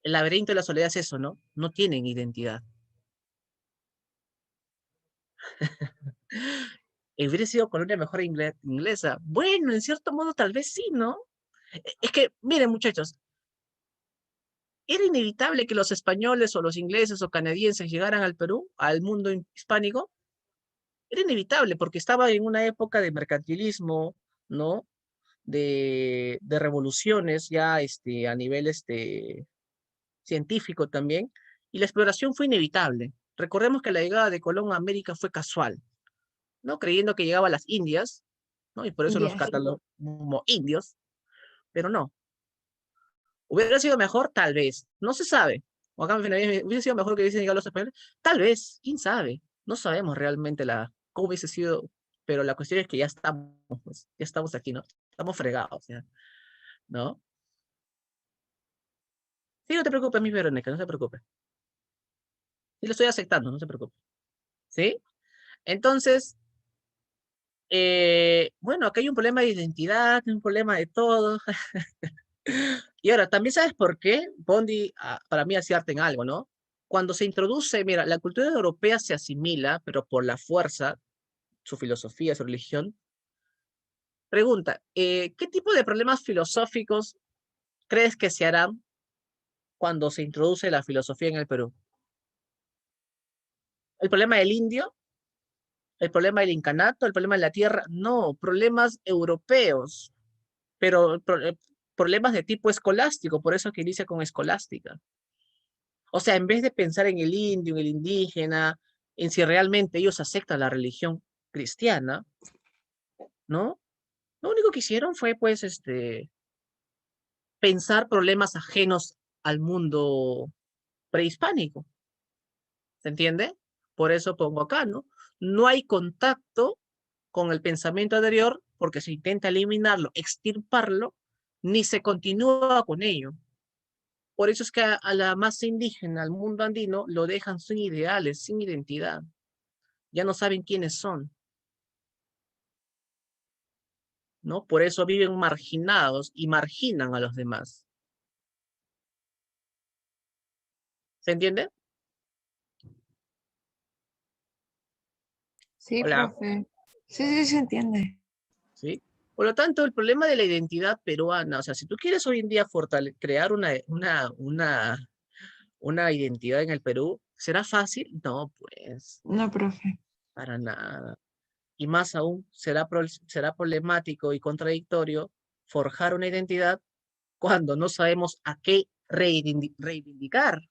El laberinto de la soledad es eso, ¿no? No tienen identidad. ¿Hubiera sido colonia mejor inglesa? Bueno, en cierto modo tal vez sí, ¿no? Es que, miren muchachos, era inevitable que los españoles o los ingleses o canadienses llegaran al Perú, al mundo hispánico. Era inevitable porque estaba en una época de mercantilismo, ¿no? De revoluciones ya a nivel científico también, y la exploración fue inevitable. Recordemos que la llegada de Colón a América fue casual, ¿no? Creyendo que llegaba a las Indias, ¿no? Y por eso los Yes. catalogamos como indios, pero no. ¿Hubiera sido mejor? Tal vez. No se sabe. O acá hubiese sido mejor que hubiesen llegado los españoles. Tal vez. ¿Quién sabe? No sabemos realmente cómo hubiese sido, pero la cuestión es que ya estamos, pues, ya estamos aquí, ¿no? Estamos fregados, ¿ya? ¿No? Sí, no te preocupes, mi Verónica, no se preocupe. Sí, lo estoy aceptando, no se preocupe. ¿Sí? Entonces, bueno, acá hay un problema de identidad, un problema de todo. Y ahora, también sabes por qué Bondi, para mí, acierta en algo, ¿no? Cuando se introduce, mira, la cultura europea se asimila, pero por la fuerza, su filosofía, su religión. Pregunta, ¿qué tipo de problemas filosóficos crees que se harán cuando se introduce la filosofía en el Perú? ¿El problema del indio? ¿El problema del incanato? ¿El problema de la tierra? No, problemas europeos, pero problemas de tipo escolástico, por eso que inicia con escolástica. O sea, en vez de pensar en el indio, en el indígena, en si realmente ellos aceptan la religión cristiana, ¿no? Lo único que hicieron fue, pues, pensar problemas ajenos al mundo prehispánico. ¿Se entiende? Por eso pongo acá, ¿no? No hay contacto con el pensamiento anterior porque se intenta eliminarlo, extirparlo, ni se continúa con ello. Por eso es que a la masa indígena, al mundo andino, lo dejan sin ideales, sin identidad. Ya no saben quiénes son, ¿no? Por eso viven marginados y marginan a los demás. ¿Se entiende? Sí, Hola. profe. Sí, sí, se entiende. ¿Sí? Por lo tanto, el problema de la identidad peruana, o sea, si tú quieres hoy en día crear una identidad en el Perú, ¿será fácil? No, pues, No, profe. para nada. Y más aún, será problemático y contradictorio forjar una identidad cuando no sabemos a qué reivindicar.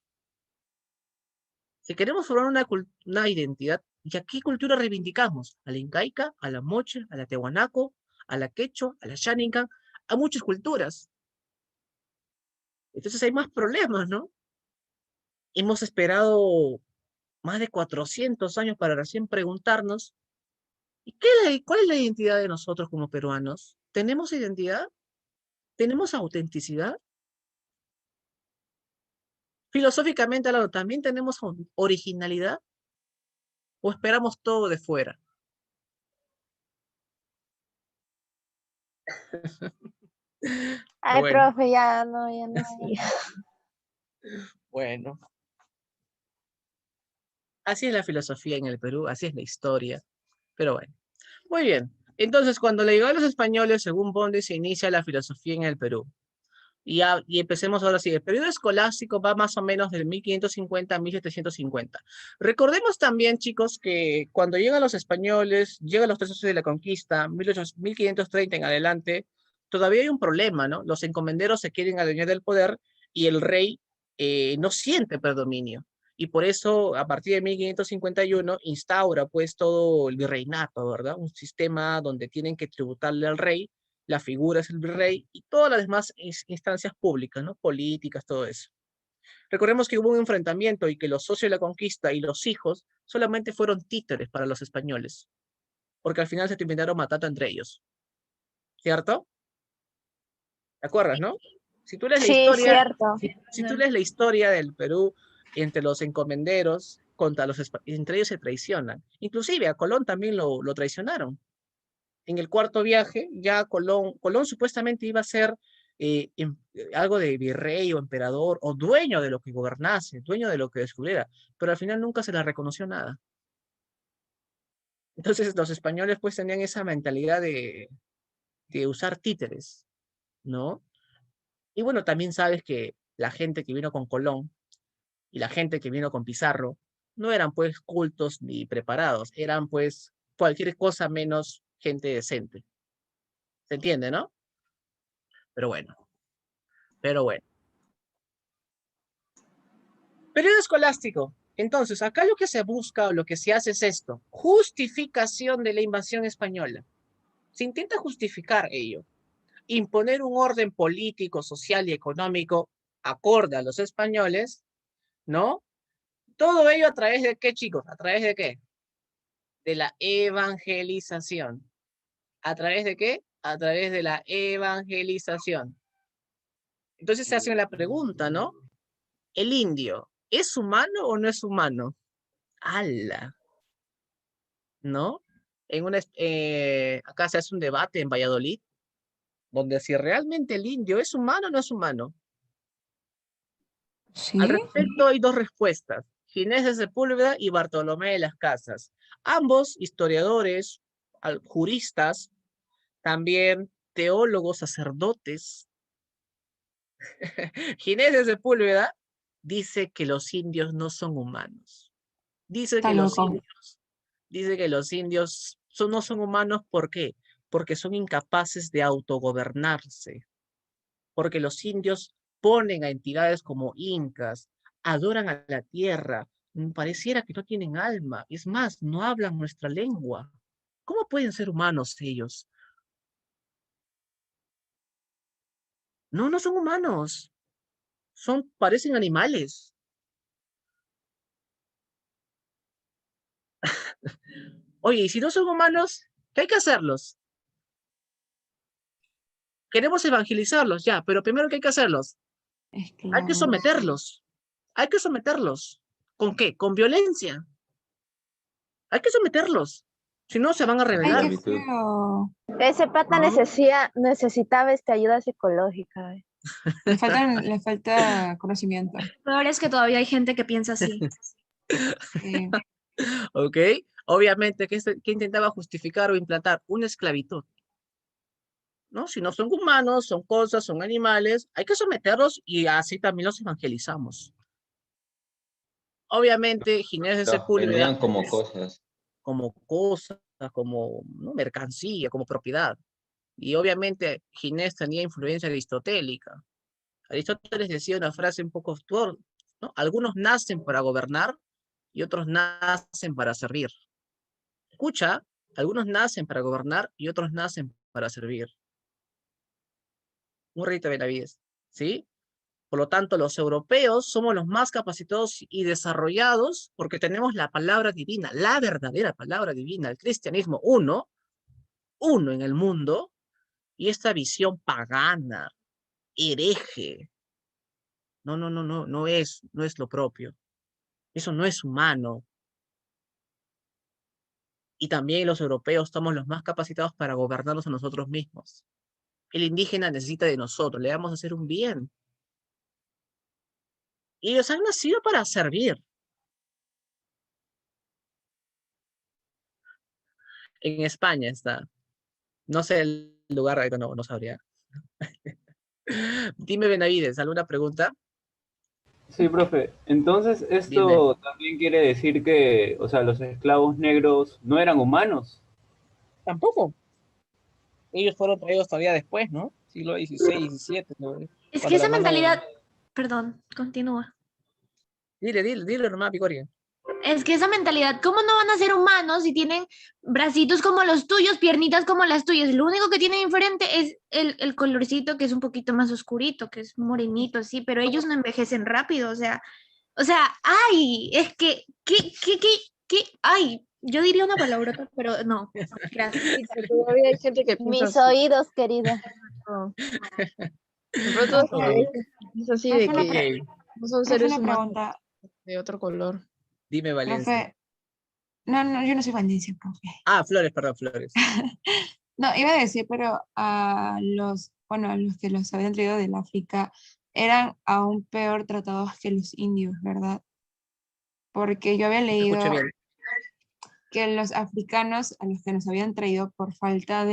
Si queremos formar una identidad, ¿y a qué cultura reivindicamos? ¿A la incaica, a la moche, a la tehuanaco, a la quechua, a la xánica? A muchas culturas. Entonces hay más problemas, ¿no? Hemos esperado más de 400 años para recién preguntarnos, ¿y cuál es la identidad de nosotros como peruanos? ¿Tenemos identidad? ¿Tenemos autenticidad? Filosóficamente hablando, ¿también tenemos originalidad? ¿O esperamos todo de fuera? Ay, Bueno, profe, ya no sigo. bueno. Así es la filosofía en el Perú, así es la historia. Pero bueno, muy bien. Entonces, cuando le llegó a los españoles, según Bondi, se inicia la filosofía en el Perú. Y empecemos ahora sí. El periodo escolástico va más o menos del 1550 a 1750. Recordemos también, chicos, que cuando llegan los españoles, llegan los 3 años de la conquista, 1530 en adelante, todavía hay un problema, ¿no? Los encomenderos se quieren adueñar del poder y el rey no siente predominio. Y por eso, a partir de 1551, instaura pues todo el virreinato, ¿verdad? Un sistema donde tienen que tributarle al rey, la figura es el virrey y todas las demás instancias públicas, ¿no? Políticas, todo eso. Recordemos que hubo un enfrentamiento y que los socios de la conquista y los hijos solamente fueron títeres para los españoles, porque al final se terminaron matando entre ellos, ¿cierto? ¿Te acuerdas, no? Si tú lees la Sí, historia, cierto. si tú lees la historia del Perú entre los encomenderos, entre ellos se traicionan. Inclusive a Colón también lo traicionaron. En el cuarto viaje, ya Colón supuestamente iba a ser algo de virrey o emperador o dueño de lo que gobernase, dueño de lo que descubriera, pero al final nunca se le reconoció nada. Entonces los españoles pues tenían esa mentalidad de usar títeres, ¿no? Y bueno, también sabes que la gente que vino con Colón y la gente que vino con Pizarro no eran pues cultos ni preparados, eran pues cualquier cosa menos gente decente. ¿Se entiende, no? Pero bueno, pero bueno. Periodo escolástico. Entonces, acá lo que se busca o lo que se hace es esto. Justificación de la invasión española. Se intenta justificar ello. Imponer un orden político, social y económico acorde a los españoles, ¿no? Todo ello a través de qué, chicos? ¿A través de qué? De la evangelización. ¿A través de qué? A través de la evangelización. Entonces se hace la pregunta, ¿no? ¿El indio es humano o no es humano? ¡Hala! ¿No? Acá se hace un debate en Valladolid, donde si realmente el indio es humano o no es humano. ¿Sí? Al respecto hay dos respuestas, Ginés de Sepúlveda y Bartolomé de las Casas. Ambos historiadores, juristas, también teólogos, sacerdotes. Ginés de Sepúlveda dice que los indios no son humanos. Dice Está que loco. los indios no son humanos, ¿por qué? Porque son incapaces de autogobernarse. Porque los indios ponen a entidades como incas, adoran a la tierra, pareciera que no tienen alma, es más, no hablan nuestra lengua. ¿Cómo pueden ser humanos ellos? No, no son humanos, parecen animales. Oye, y si no son humanos, ¿qué hay que hacerlos? Queremos evangelizarlos, ya, pero primero, ¿qué hay que hacerlos? Hay que Esclavos. someterlos. Hay que someterlos. ¿Con qué? Con violencia. Hay que someterlos. Si no, se van a Ay, rebelar. qué feo. Ese pata ¿No? necesitaba ayuda psicológica. Le falta conocimiento. Peor es que todavía hay gente que piensa así. Sí. ¿Ok? Obviamente, ¿qué intentaba justificar o implantar? Una esclavitud. ¿No? Si no son humanos, son cosas, son animales, hay que someterlos y así también los evangelizamos. Obviamente, Ginés de Los Sepúlveda, vendían como cosas. como cosa, como, ¿no?, mercancía, como propiedad. Y obviamente Ginés tenía influencia aristotélica. Aristóteles decía una frase un poco torpe, ¿no? Algunos nacen para gobernar y otros nacen para servir. Escucha, algunos nacen para gobernar y otros nacen para servir. Un rito de Benavides, ¿sí? Por lo tanto, los europeos somos los más capacitados y desarrollados porque tenemos la palabra divina, la verdadera palabra divina, el cristianismo uno en el mundo, y esta visión pagana, hereje, no es lo propio. Eso no es humano. Y también los europeos somos los más capacitados para gobernarnos a nosotros mismos. El indígena necesita de nosotros, le vamos a hacer un bien. Y ellos han nacido para servir. En España está. No sé el lugar, no sabría. Dime, Benavides, ¿alguna pregunta? Sí, profe. Entonces, Dime. esto también quiere decir que, o sea, los esclavos negros no eran humanos. Tampoco. Ellos fueron traídos todavía después, ¿no? Siglo XVI, XVII, ¿no? Es que Cuando la esa mano... mentalidad, perdón, continúa. Dile nomás, Picoria. Es que esa mentalidad, ¿cómo no van a ser humanos si tienen bracitos como los tuyos, piernitas como las tuyas? Lo único que tiene diferente es el colorcito que es un poquito más oscurito, que es morenito, sí, pero ellos no envejecen rápido, o sea, ay, es que, ay, yo diría una palabrota, pero no, gracias. Sí, pero todavía hay gente que piensa Mis así. oídos, querida. No. De pronto es así de Profe, que no son profe, seres una humanos pregunta. de otro color. Dime, Valencia. Profe, no, yo no soy Valencia, profe. Ah, Flores, perdón, Flores. No, iba a decir, pero a los que los habían traído del África eran aún peor tratados que los indios, ¿verdad? Porque yo había Te escuché leído bien. que los africanos a los que nos habían traído por falta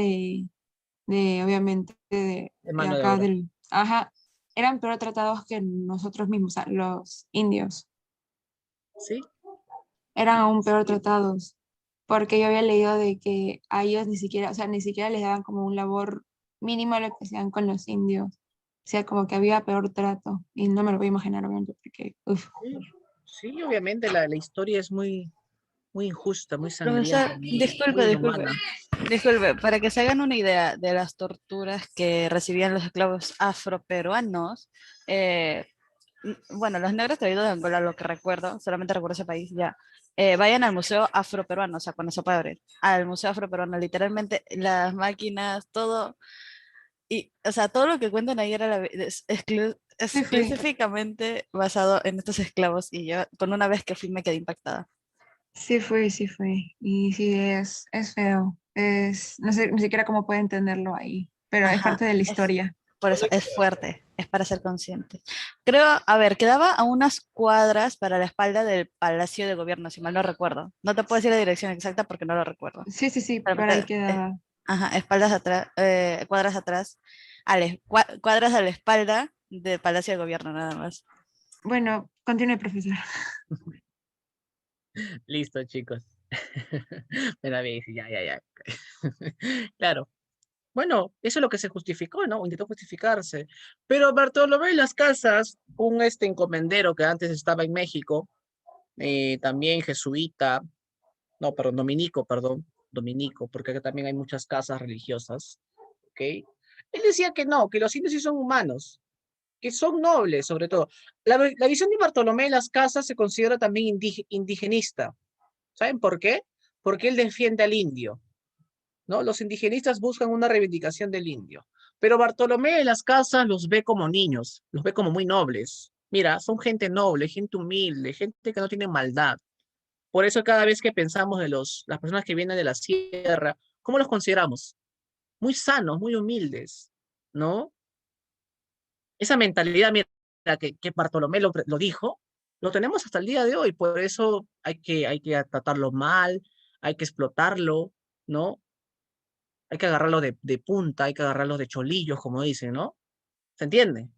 obviamente, De de mano de acá obra. ajá, eran peor tratados que nosotros mismos, o sea, los indios, ¿Sí? eran aún peor tratados, porque yo había leído de que a ellos ni siquiera, o sea, ni siquiera les daban como un labor mínimo a lo que hacían con los indios, o sea, como que había peor trato, y no me lo voy a imaginar, obviamente, porque, uff. Sí, obviamente la historia es muy, muy injusta, muy Profesor, sangrienta, disculpe, muy disculpe. inhumana. Disculpe, para que se hagan una idea de las torturas que recibían los esclavos afroperuanos, bueno, los negros traídos de Angola, lo que recuerdo, solamente recuerdo ese país ya, vayan al Museo Afroperuano, o sea, cuando se puede abrir, al Museo Afroperuano, literalmente las máquinas, todo, y, o sea, todo lo que cuentan ahí era Sí fui. específicamente basado en estos esclavos, y yo con una vez que fui me quedé impactada. Sí fui, sí fui. Y sí, es feo. No sé ni siquiera cómo puede entenderlo ahí, pero es Ajá, parte de la es, historia. por eso es fuerte, es para ser consciente. Creo, a ver, quedaba a unas cuadras para la espalda del Palacio de Gobierno, si mal no recuerdo. No te puedo decir la dirección exacta porque no lo recuerdo. Sí, sí, sí, por ahí Solamente, quedaba. ajá, espaldas atrás, cuadras atrás, cuadras a la espalda del Palacio de Gobierno, nada más. Bueno, continúe, profesor. Listo, chicos. Me da bien, sí, ya, ya, ya. Claro. Bueno, eso es lo que se justificó, ¿no? Intentó justificarse. Pero Bartolomé de las Casas, un encomendero que antes estaba en México, también jesuita, no, perdón, dominico, porque acá también hay muchas casas religiosas, ¿ok? Él decía que no, que los indios sí son humanos, que son nobles, sobre todo. La visión de Bartolomé de las Casas se considera también indigenista. ¿Saben por qué? Porque él defiende al indio, ¿no? Los indigenistas buscan una reivindicación del indio, pero Bartolomé de las Casas los ve como niños, los ve como muy nobles. Mira, son gente noble, gente humilde, gente que no tiene maldad. Por eso cada vez que pensamos de las personas que vienen de la sierra, ¿cómo los consideramos? Muy sanos, muy humildes, ¿no? Esa mentalidad, mira, que Bartolomé lo dijo, lo tenemos hasta el día de hoy, por eso hay que tratarlo mal, hay que explotarlo, ¿no? Hay que agarrarlo de punta, hay que agarrarlo de cholillos, como dicen, ¿no? ¿Se entiende?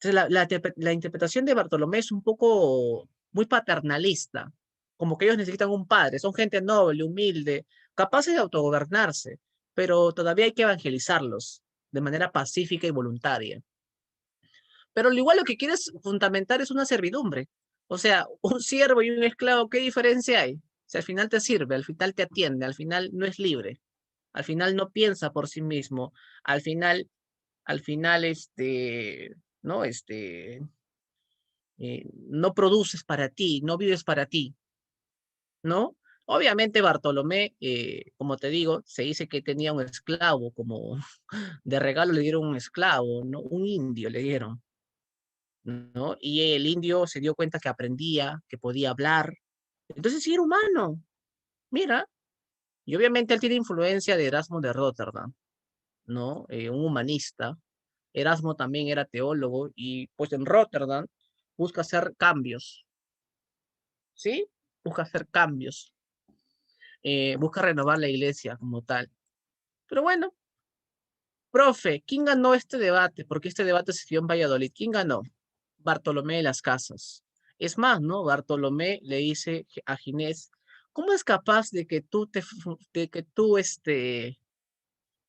Entonces, la interpretación de Bartolomé es un poco muy paternalista, como que ellos necesitan un padre, son gente noble, humilde, capaces de autogobernarse, pero todavía hay que evangelizarlos de manera pacífica y voluntaria. Pero al igual lo que quieres fundamentar es una servidumbre. O sea, un siervo y un esclavo, ¿qué diferencia hay? Si al final te sirve, al final te atiende, al final no es libre, al final no piensa por sí mismo, al final, ¿no? No produces para ti, no vives para ti, ¿no? Obviamente Bartolomé, como te digo, se dice que tenía un esclavo, como de regalo le dieron un esclavo, ¿no? Un indio le dieron, ¿no? Y el indio se dio cuenta que aprendía, que podía hablar. Entonces sí era humano, mira. Y obviamente él tiene influencia de Erasmo de Rotterdam, ¿no? Un humanista. Erasmo también era teólogo y pues en Rotterdam busca hacer cambios, ¿sí? Busca hacer cambios, busca renovar la iglesia como tal. Pero bueno, profe, ¿quién ganó este debate? Porque este debate se dio en Valladolid. ¿Quién ganó? Bartolomé de las Casas. Es más, ¿no? Bartolomé le dice a Ginés, ¿cómo es capaz de que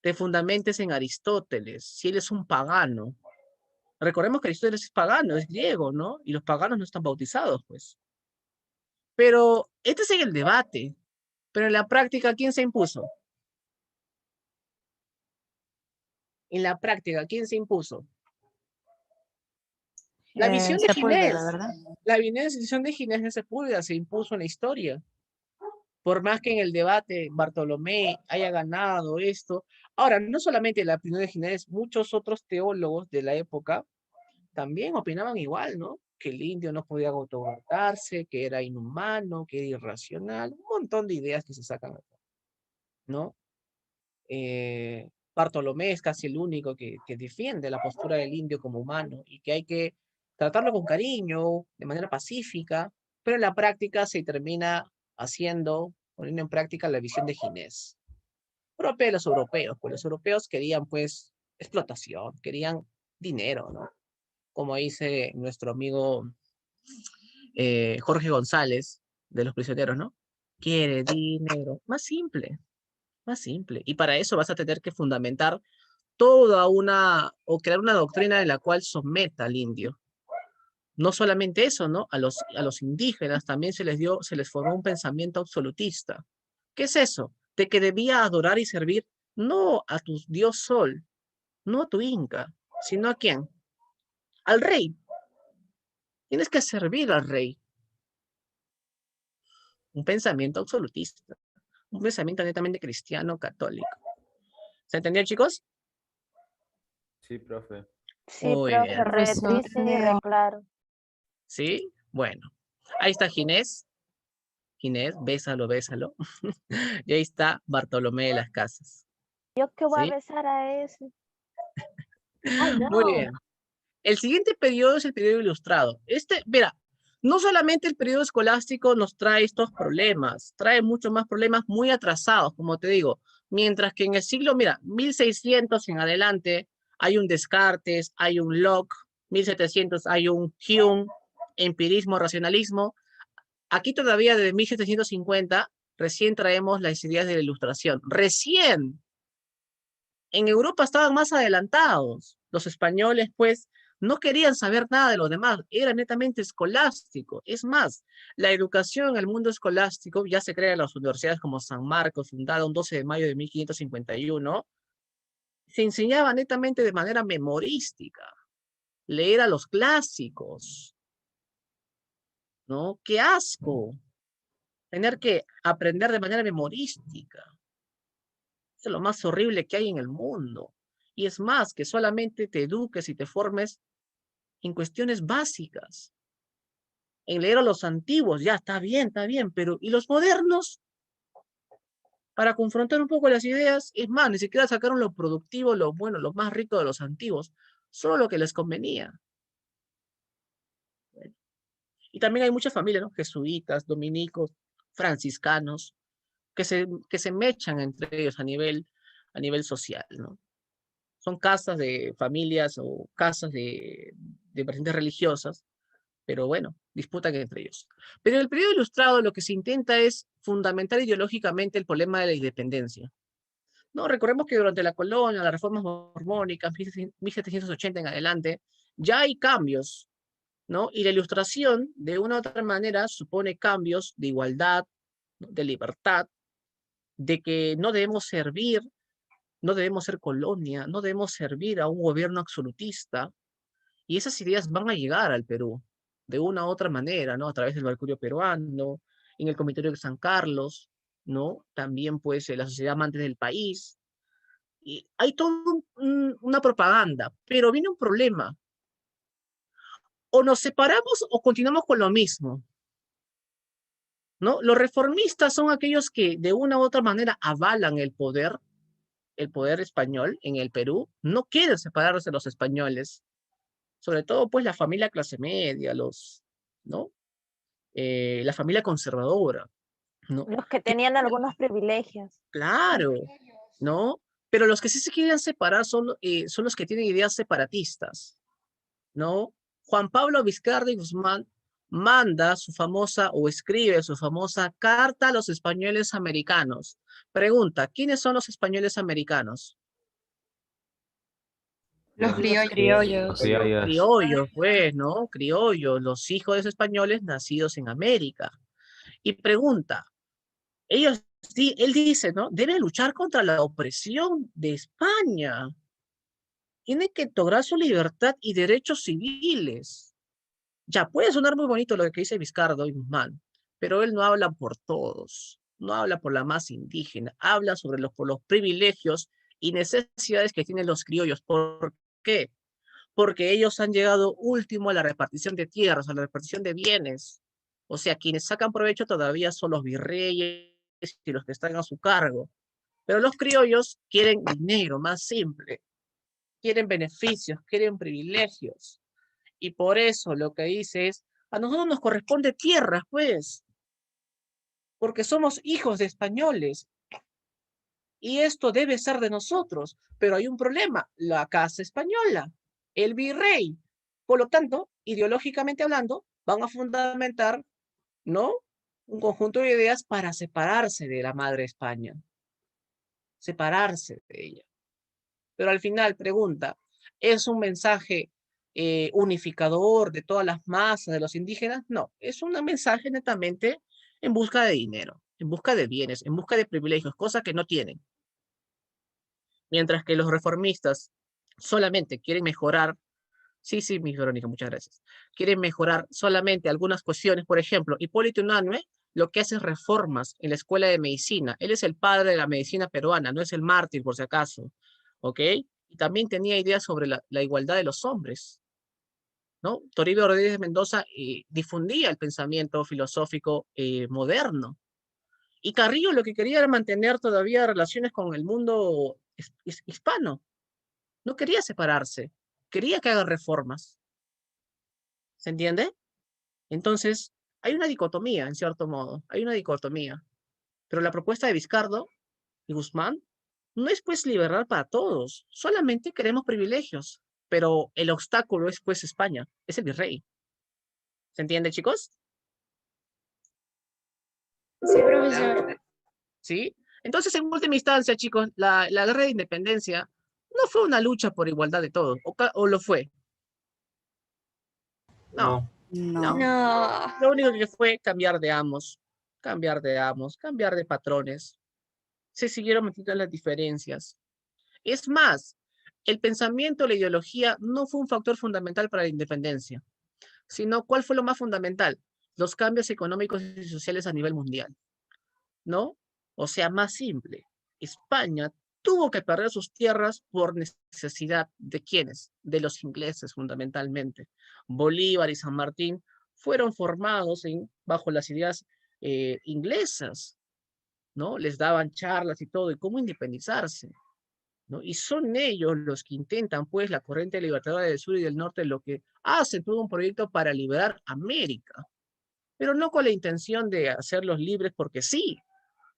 te fundamentes en Aristóteles si él es un pagano? Recordemos que Aristóteles es pagano, es griego, ¿no? Y los paganos no están bautizados, pues. Pero este es en el debate. Pero en la práctica, ¿quién se impuso? En la práctica, ¿quién se impuso? La visión de Sepúlveda, Ginés. ¿verdad? La visión de Ginés de Sepúlveda se impuso en la historia. Por más que en el debate Bartolomé haya ganado esto. Ahora, no solamente la opinión de Ginés, muchos otros teólogos de la época también opinaban igual, ¿no? Que el indio no podía autogobernarse, que era inhumano, que era irracional, un montón de ideas que se sacan acá, ¿no? Bartolomé es casi el único que defiende la postura del indio como humano y que hay que tratarlo con cariño, de manera pacífica, pero en la práctica se termina poniendo en práctica la visión de Ginés, propia de los europeos, pues los europeos querían pues explotación, querían dinero, ¿no? Como dice nuestro amigo Jorge González de Los Prisioneros, ¿no? Quiere dinero, más simple, más simple. Y para eso vas a tener que fundamentar o crear una doctrina en la cual someta al indio. no solamente eso, ¿no? A los indígenas también se les formó un pensamiento absolutista. ¿Qué es eso? De que debía adorar y servir no a tu dios sol, no a tu inca, sino ¿a quién? Al rey. Tienes que servir al rey. Un pensamiento absolutista. Un pensamiento netamente cristiano, católico. ¿Se entendió, chicos? Sí, profe. Sí, Muy profe, bien. re Profesor triste y Leo. re claro. ¿Sí? Bueno. Ahí está Ginés. Ginés, bésalo, bésalo. Y ahí está Bartolomé de las Casas. ¿Yo qué voy a ¿Sí? besar a ese? Ay, Muy no. bien. El siguiente periodo es el periodo ilustrado. Mira, no solamente el periodo escolástico nos trae estos problemas, trae muchos más problemas muy atrasados, como te digo. Mientras que en el siglo, mira, 1600 en adelante, hay un Descartes, hay un Locke, 1700 hay un Hume, empirismo, racionalismo. Aquí todavía desde 1750, recién traemos las ideas de la ilustración. Recién. En Europa estaban más adelantados. Los españoles, pues, no querían saber nada de los demás, era netamente escolástico. Es más, la educación en el mundo escolástico ya se crea en las universidades como San Marcos, fundada un 12 de mayo de 1551, se enseñaba netamente de manera memorística, leer a los clásicos, ¿no? ¡Qué asco! Tener que aprender de manera memorística. Es lo más horrible que hay en el mundo. Y es más, que solamente te eduques y te formes en cuestiones básicas. En leer a los antiguos, ya está bien, pero ¿y los modernos? Para confrontar un poco las ideas, es más, ni siquiera sacaron lo productivo, lo bueno, lo más rico de los antiguos, solo lo que les convenía. Bueno, y también hay muchas familias, ¿no? Jesuitas, dominicos, franciscanos, que se mechan entre ellos a nivel social, ¿no? Son casas de familias o casas de vertientes religiosas, pero bueno, disputan entre ellos. Pero en el periodo ilustrado lo que se intenta es fundamentar ideológicamente el problema de la independencia. No, recordemos que durante la colonia, las reformas mormónicas, 1780 en adelante, ya hay cambios, ¿no? Y la ilustración, de una u otra manera, supone cambios de igualdad, ¿no? De libertad, de que no debemos servir, no debemos ser colonia, no debemos servir a un gobierno absolutista, y esas ideas van a llegar al Perú de una u otra manera, ¿no? A través del Mercurio peruano, en el Comité de San Carlos, ¿no? También, pues, la Sociedad Amante del País. Y hay toda una propaganda, pero viene un problema. O nos separamos o continuamos con lo mismo, ¿no? Los reformistas son aquellos que de una u otra manera avalan el poder español en el Perú, no quieren separarse de los españoles, sobre todo, pues, la familia clase media, ¿no? La familia conservadora, ¿no? Los que tenían algunos privilegios. Claro, ¿no? Pero los que sí se quieren separar son los que tienen ideas separatistas, ¿no? Juan Pablo Vizcarra Guzmán manda su famosa, o escribe su famosa carta a los españoles americanos. Pregunta, ¿quiénes son los españoles americanos? Los criollos. Criollos. Criollas. Criollos, pues, ¿no? Criollos, los hijos de esos españoles nacidos en América. Y pregunta, él dice, ¿no? Debe luchar contra la opresión de España. Tiene que lograr su libertad y derechos civiles. Ya puede sonar muy bonito lo que dice Vizcarra y Guzmán, pero él no habla por todos, no habla por la masa indígena, habla por los privilegios y necesidades que tienen los criollos. ¿Por qué? Porque ellos han llegado último a la repartición de tierras, a la repartición de bienes. O sea, quienes sacan provecho todavía son los virreyes y los que están a su cargo. Pero los criollos quieren dinero, más simple. Quieren beneficios, quieren privilegios. Y por eso lo que dice es, a nosotros nos corresponde tierra, pues, porque somos hijos de españoles. Y esto debe ser de nosotros. Pero hay un problema, la casa española, el virrey. Por lo tanto, ideológicamente hablando, van a fundamentar, ¿no? Un conjunto de ideas para separarse de la madre España, separarse de ella. Pero al final pregunta, ¿es un mensaje unificador de todas las masas de los indígenas, no, es un mensaje netamente en busca de dinero, en busca de bienes, en busca de privilegios, cosas que no tienen. Mientras que los reformistas solamente quieren mejorar, sí, mi Verónica, muchas gracias, quieren mejorar solamente algunas cuestiones. Por ejemplo, Hipólito Unanue lo que hace es reformas en la escuela de medicina. Él es el padre de la medicina peruana, no es el mártir por si acaso, ¿ok? Y también tenía ideas sobre la igualdad de los hombres, ¿no? Toribio Rodríguez de Mendoza difundía el pensamiento filosófico moderno. Y Carrillo lo que quería era mantener todavía relaciones con el mundo hispano. No quería separarse, quería que haga reformas. ¿Se entiende? Entonces, hay una dicotomía, en cierto modo, hay una dicotomía. Pero la propuesta de Vizcardo y Guzmán no es pues liberar para todos, solamente queremos privilegios, pero el obstáculo es pues España, es el virrey. ¿Se entiende, chicos? Sí, profesor. ¿Sí? Entonces, en última instancia, chicos, la guerra de independencia no fue una lucha por igualdad de todos, o lo fue. No, No. No. lo único que fue cambiar de amos, cambiar de patrones. Se siguieron metiendo las diferencias. Es más, el pensamiento, la ideología no fue un factor fundamental para la independencia, sino ¿cuál fue lo más fundamental? Los cambios económicos y sociales a nivel mundial, ¿no? O sea, más simple. España tuvo que perder sus tierras por necesidad de ¿quiénes? De los ingleses, fundamentalmente. Bolívar y San Martín fueron formados bajo las ideas inglesas, ¿no? Les daban charlas y todo, y cómo independizarse, ¿no? Y son ellos los que intentan, pues, la corriente libertadora del sur y del norte, lo que hacen todo un proyecto para liberar América, pero no con la intención de hacerlos libres porque sí,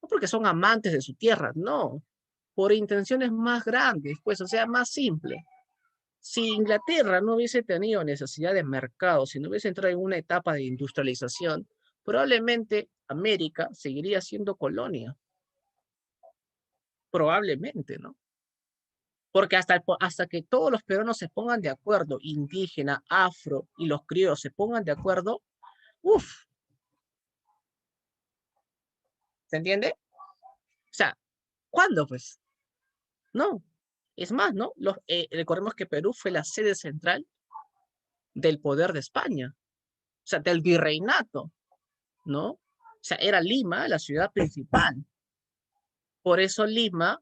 no porque son amantes de su tierra, no, por intenciones más grandes, pues, o sea, más simple. Si Inglaterra no hubiese tenido necesidad de mercado, si no hubiese entrado en una etapa de industrialización, probablemente América seguiría siendo colonia. Probablemente, ¿no? Porque hasta que todos los peruanos se pongan de acuerdo, indígena, afro y los criollos se pongan de acuerdo, uff, ¿se entiende? O sea, ¿cuándo pues? No. Es más, ¿no? Recordemos que Perú fue la sede central del poder de España, o sea, del virreinato, ¿no? O sea, era Lima la ciudad principal. Por eso Lima,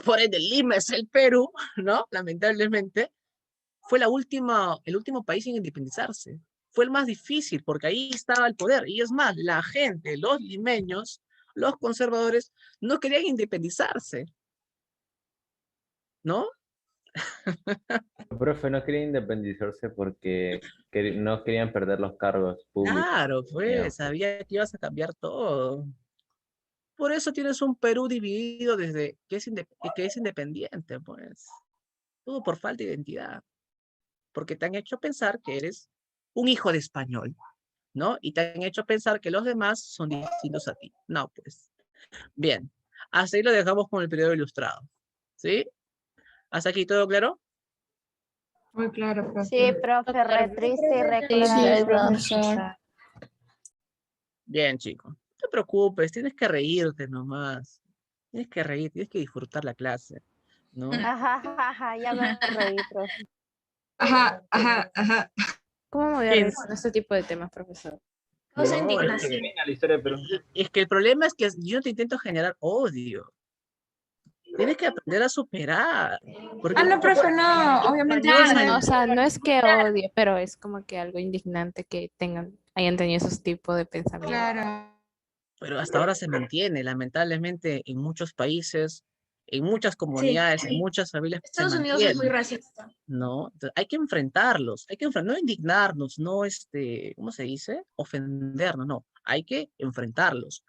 por ende Lima es el Perú, ¿no? Lamentablemente, fue el último país en independizarse. Fue el más difícil porque ahí estaba el poder. Y es más, la gente, los limeños, los conservadores, no querían independizarse, ¿no? Profe, no quería independizarse porque no querían perder los cargos públicos. Claro, Ya, pues, sabía que ibas a cambiar todo. Por eso tienes un Perú dividido desde que es independiente, pues. Todo por falta de identidad. Porque te han hecho pensar que eres un hijo de español, ¿no? Y te han hecho pensar que los demás son distintos a ti. No, pues. Bien, hasta ahí lo dejamos con el periodo ilustrado, ¿sí? ¿Hasta aquí todo claro? Muy claro, profe. Sí, profe, re triste y re claro. profesor. Bien, chico. No te preocupes, tienes que reírte nomás. Tienes que reír, tienes que disfrutar la clase, ¿no? Ajá, ajá, ajá, ya me reí, profe. Ajá, ajá, ajá. ¿Cómo me voy a Sí, reír con este tipo de temas, profesor? Causa No, indignación. Termina la historia, pero es que el problema es que yo te intento generar odio. Tienes que aprender a superar. Porque No, profe, no, obviamente No, no. no, o sea, no es que odie, pero es como que algo indignante que hayan tenido esos tipos de pensamientos. Claro. pero hasta ahora se mantiene, lamentablemente, en muchos países, en muchas comunidades, en muchas familias se Estados Unidos es muy mantiene, racista. ¿no? Entonces, hay que enfrentarlos, no indignarnos, no, ¿cómo se dice? Ofendernos, no, hay que enfrentarlos.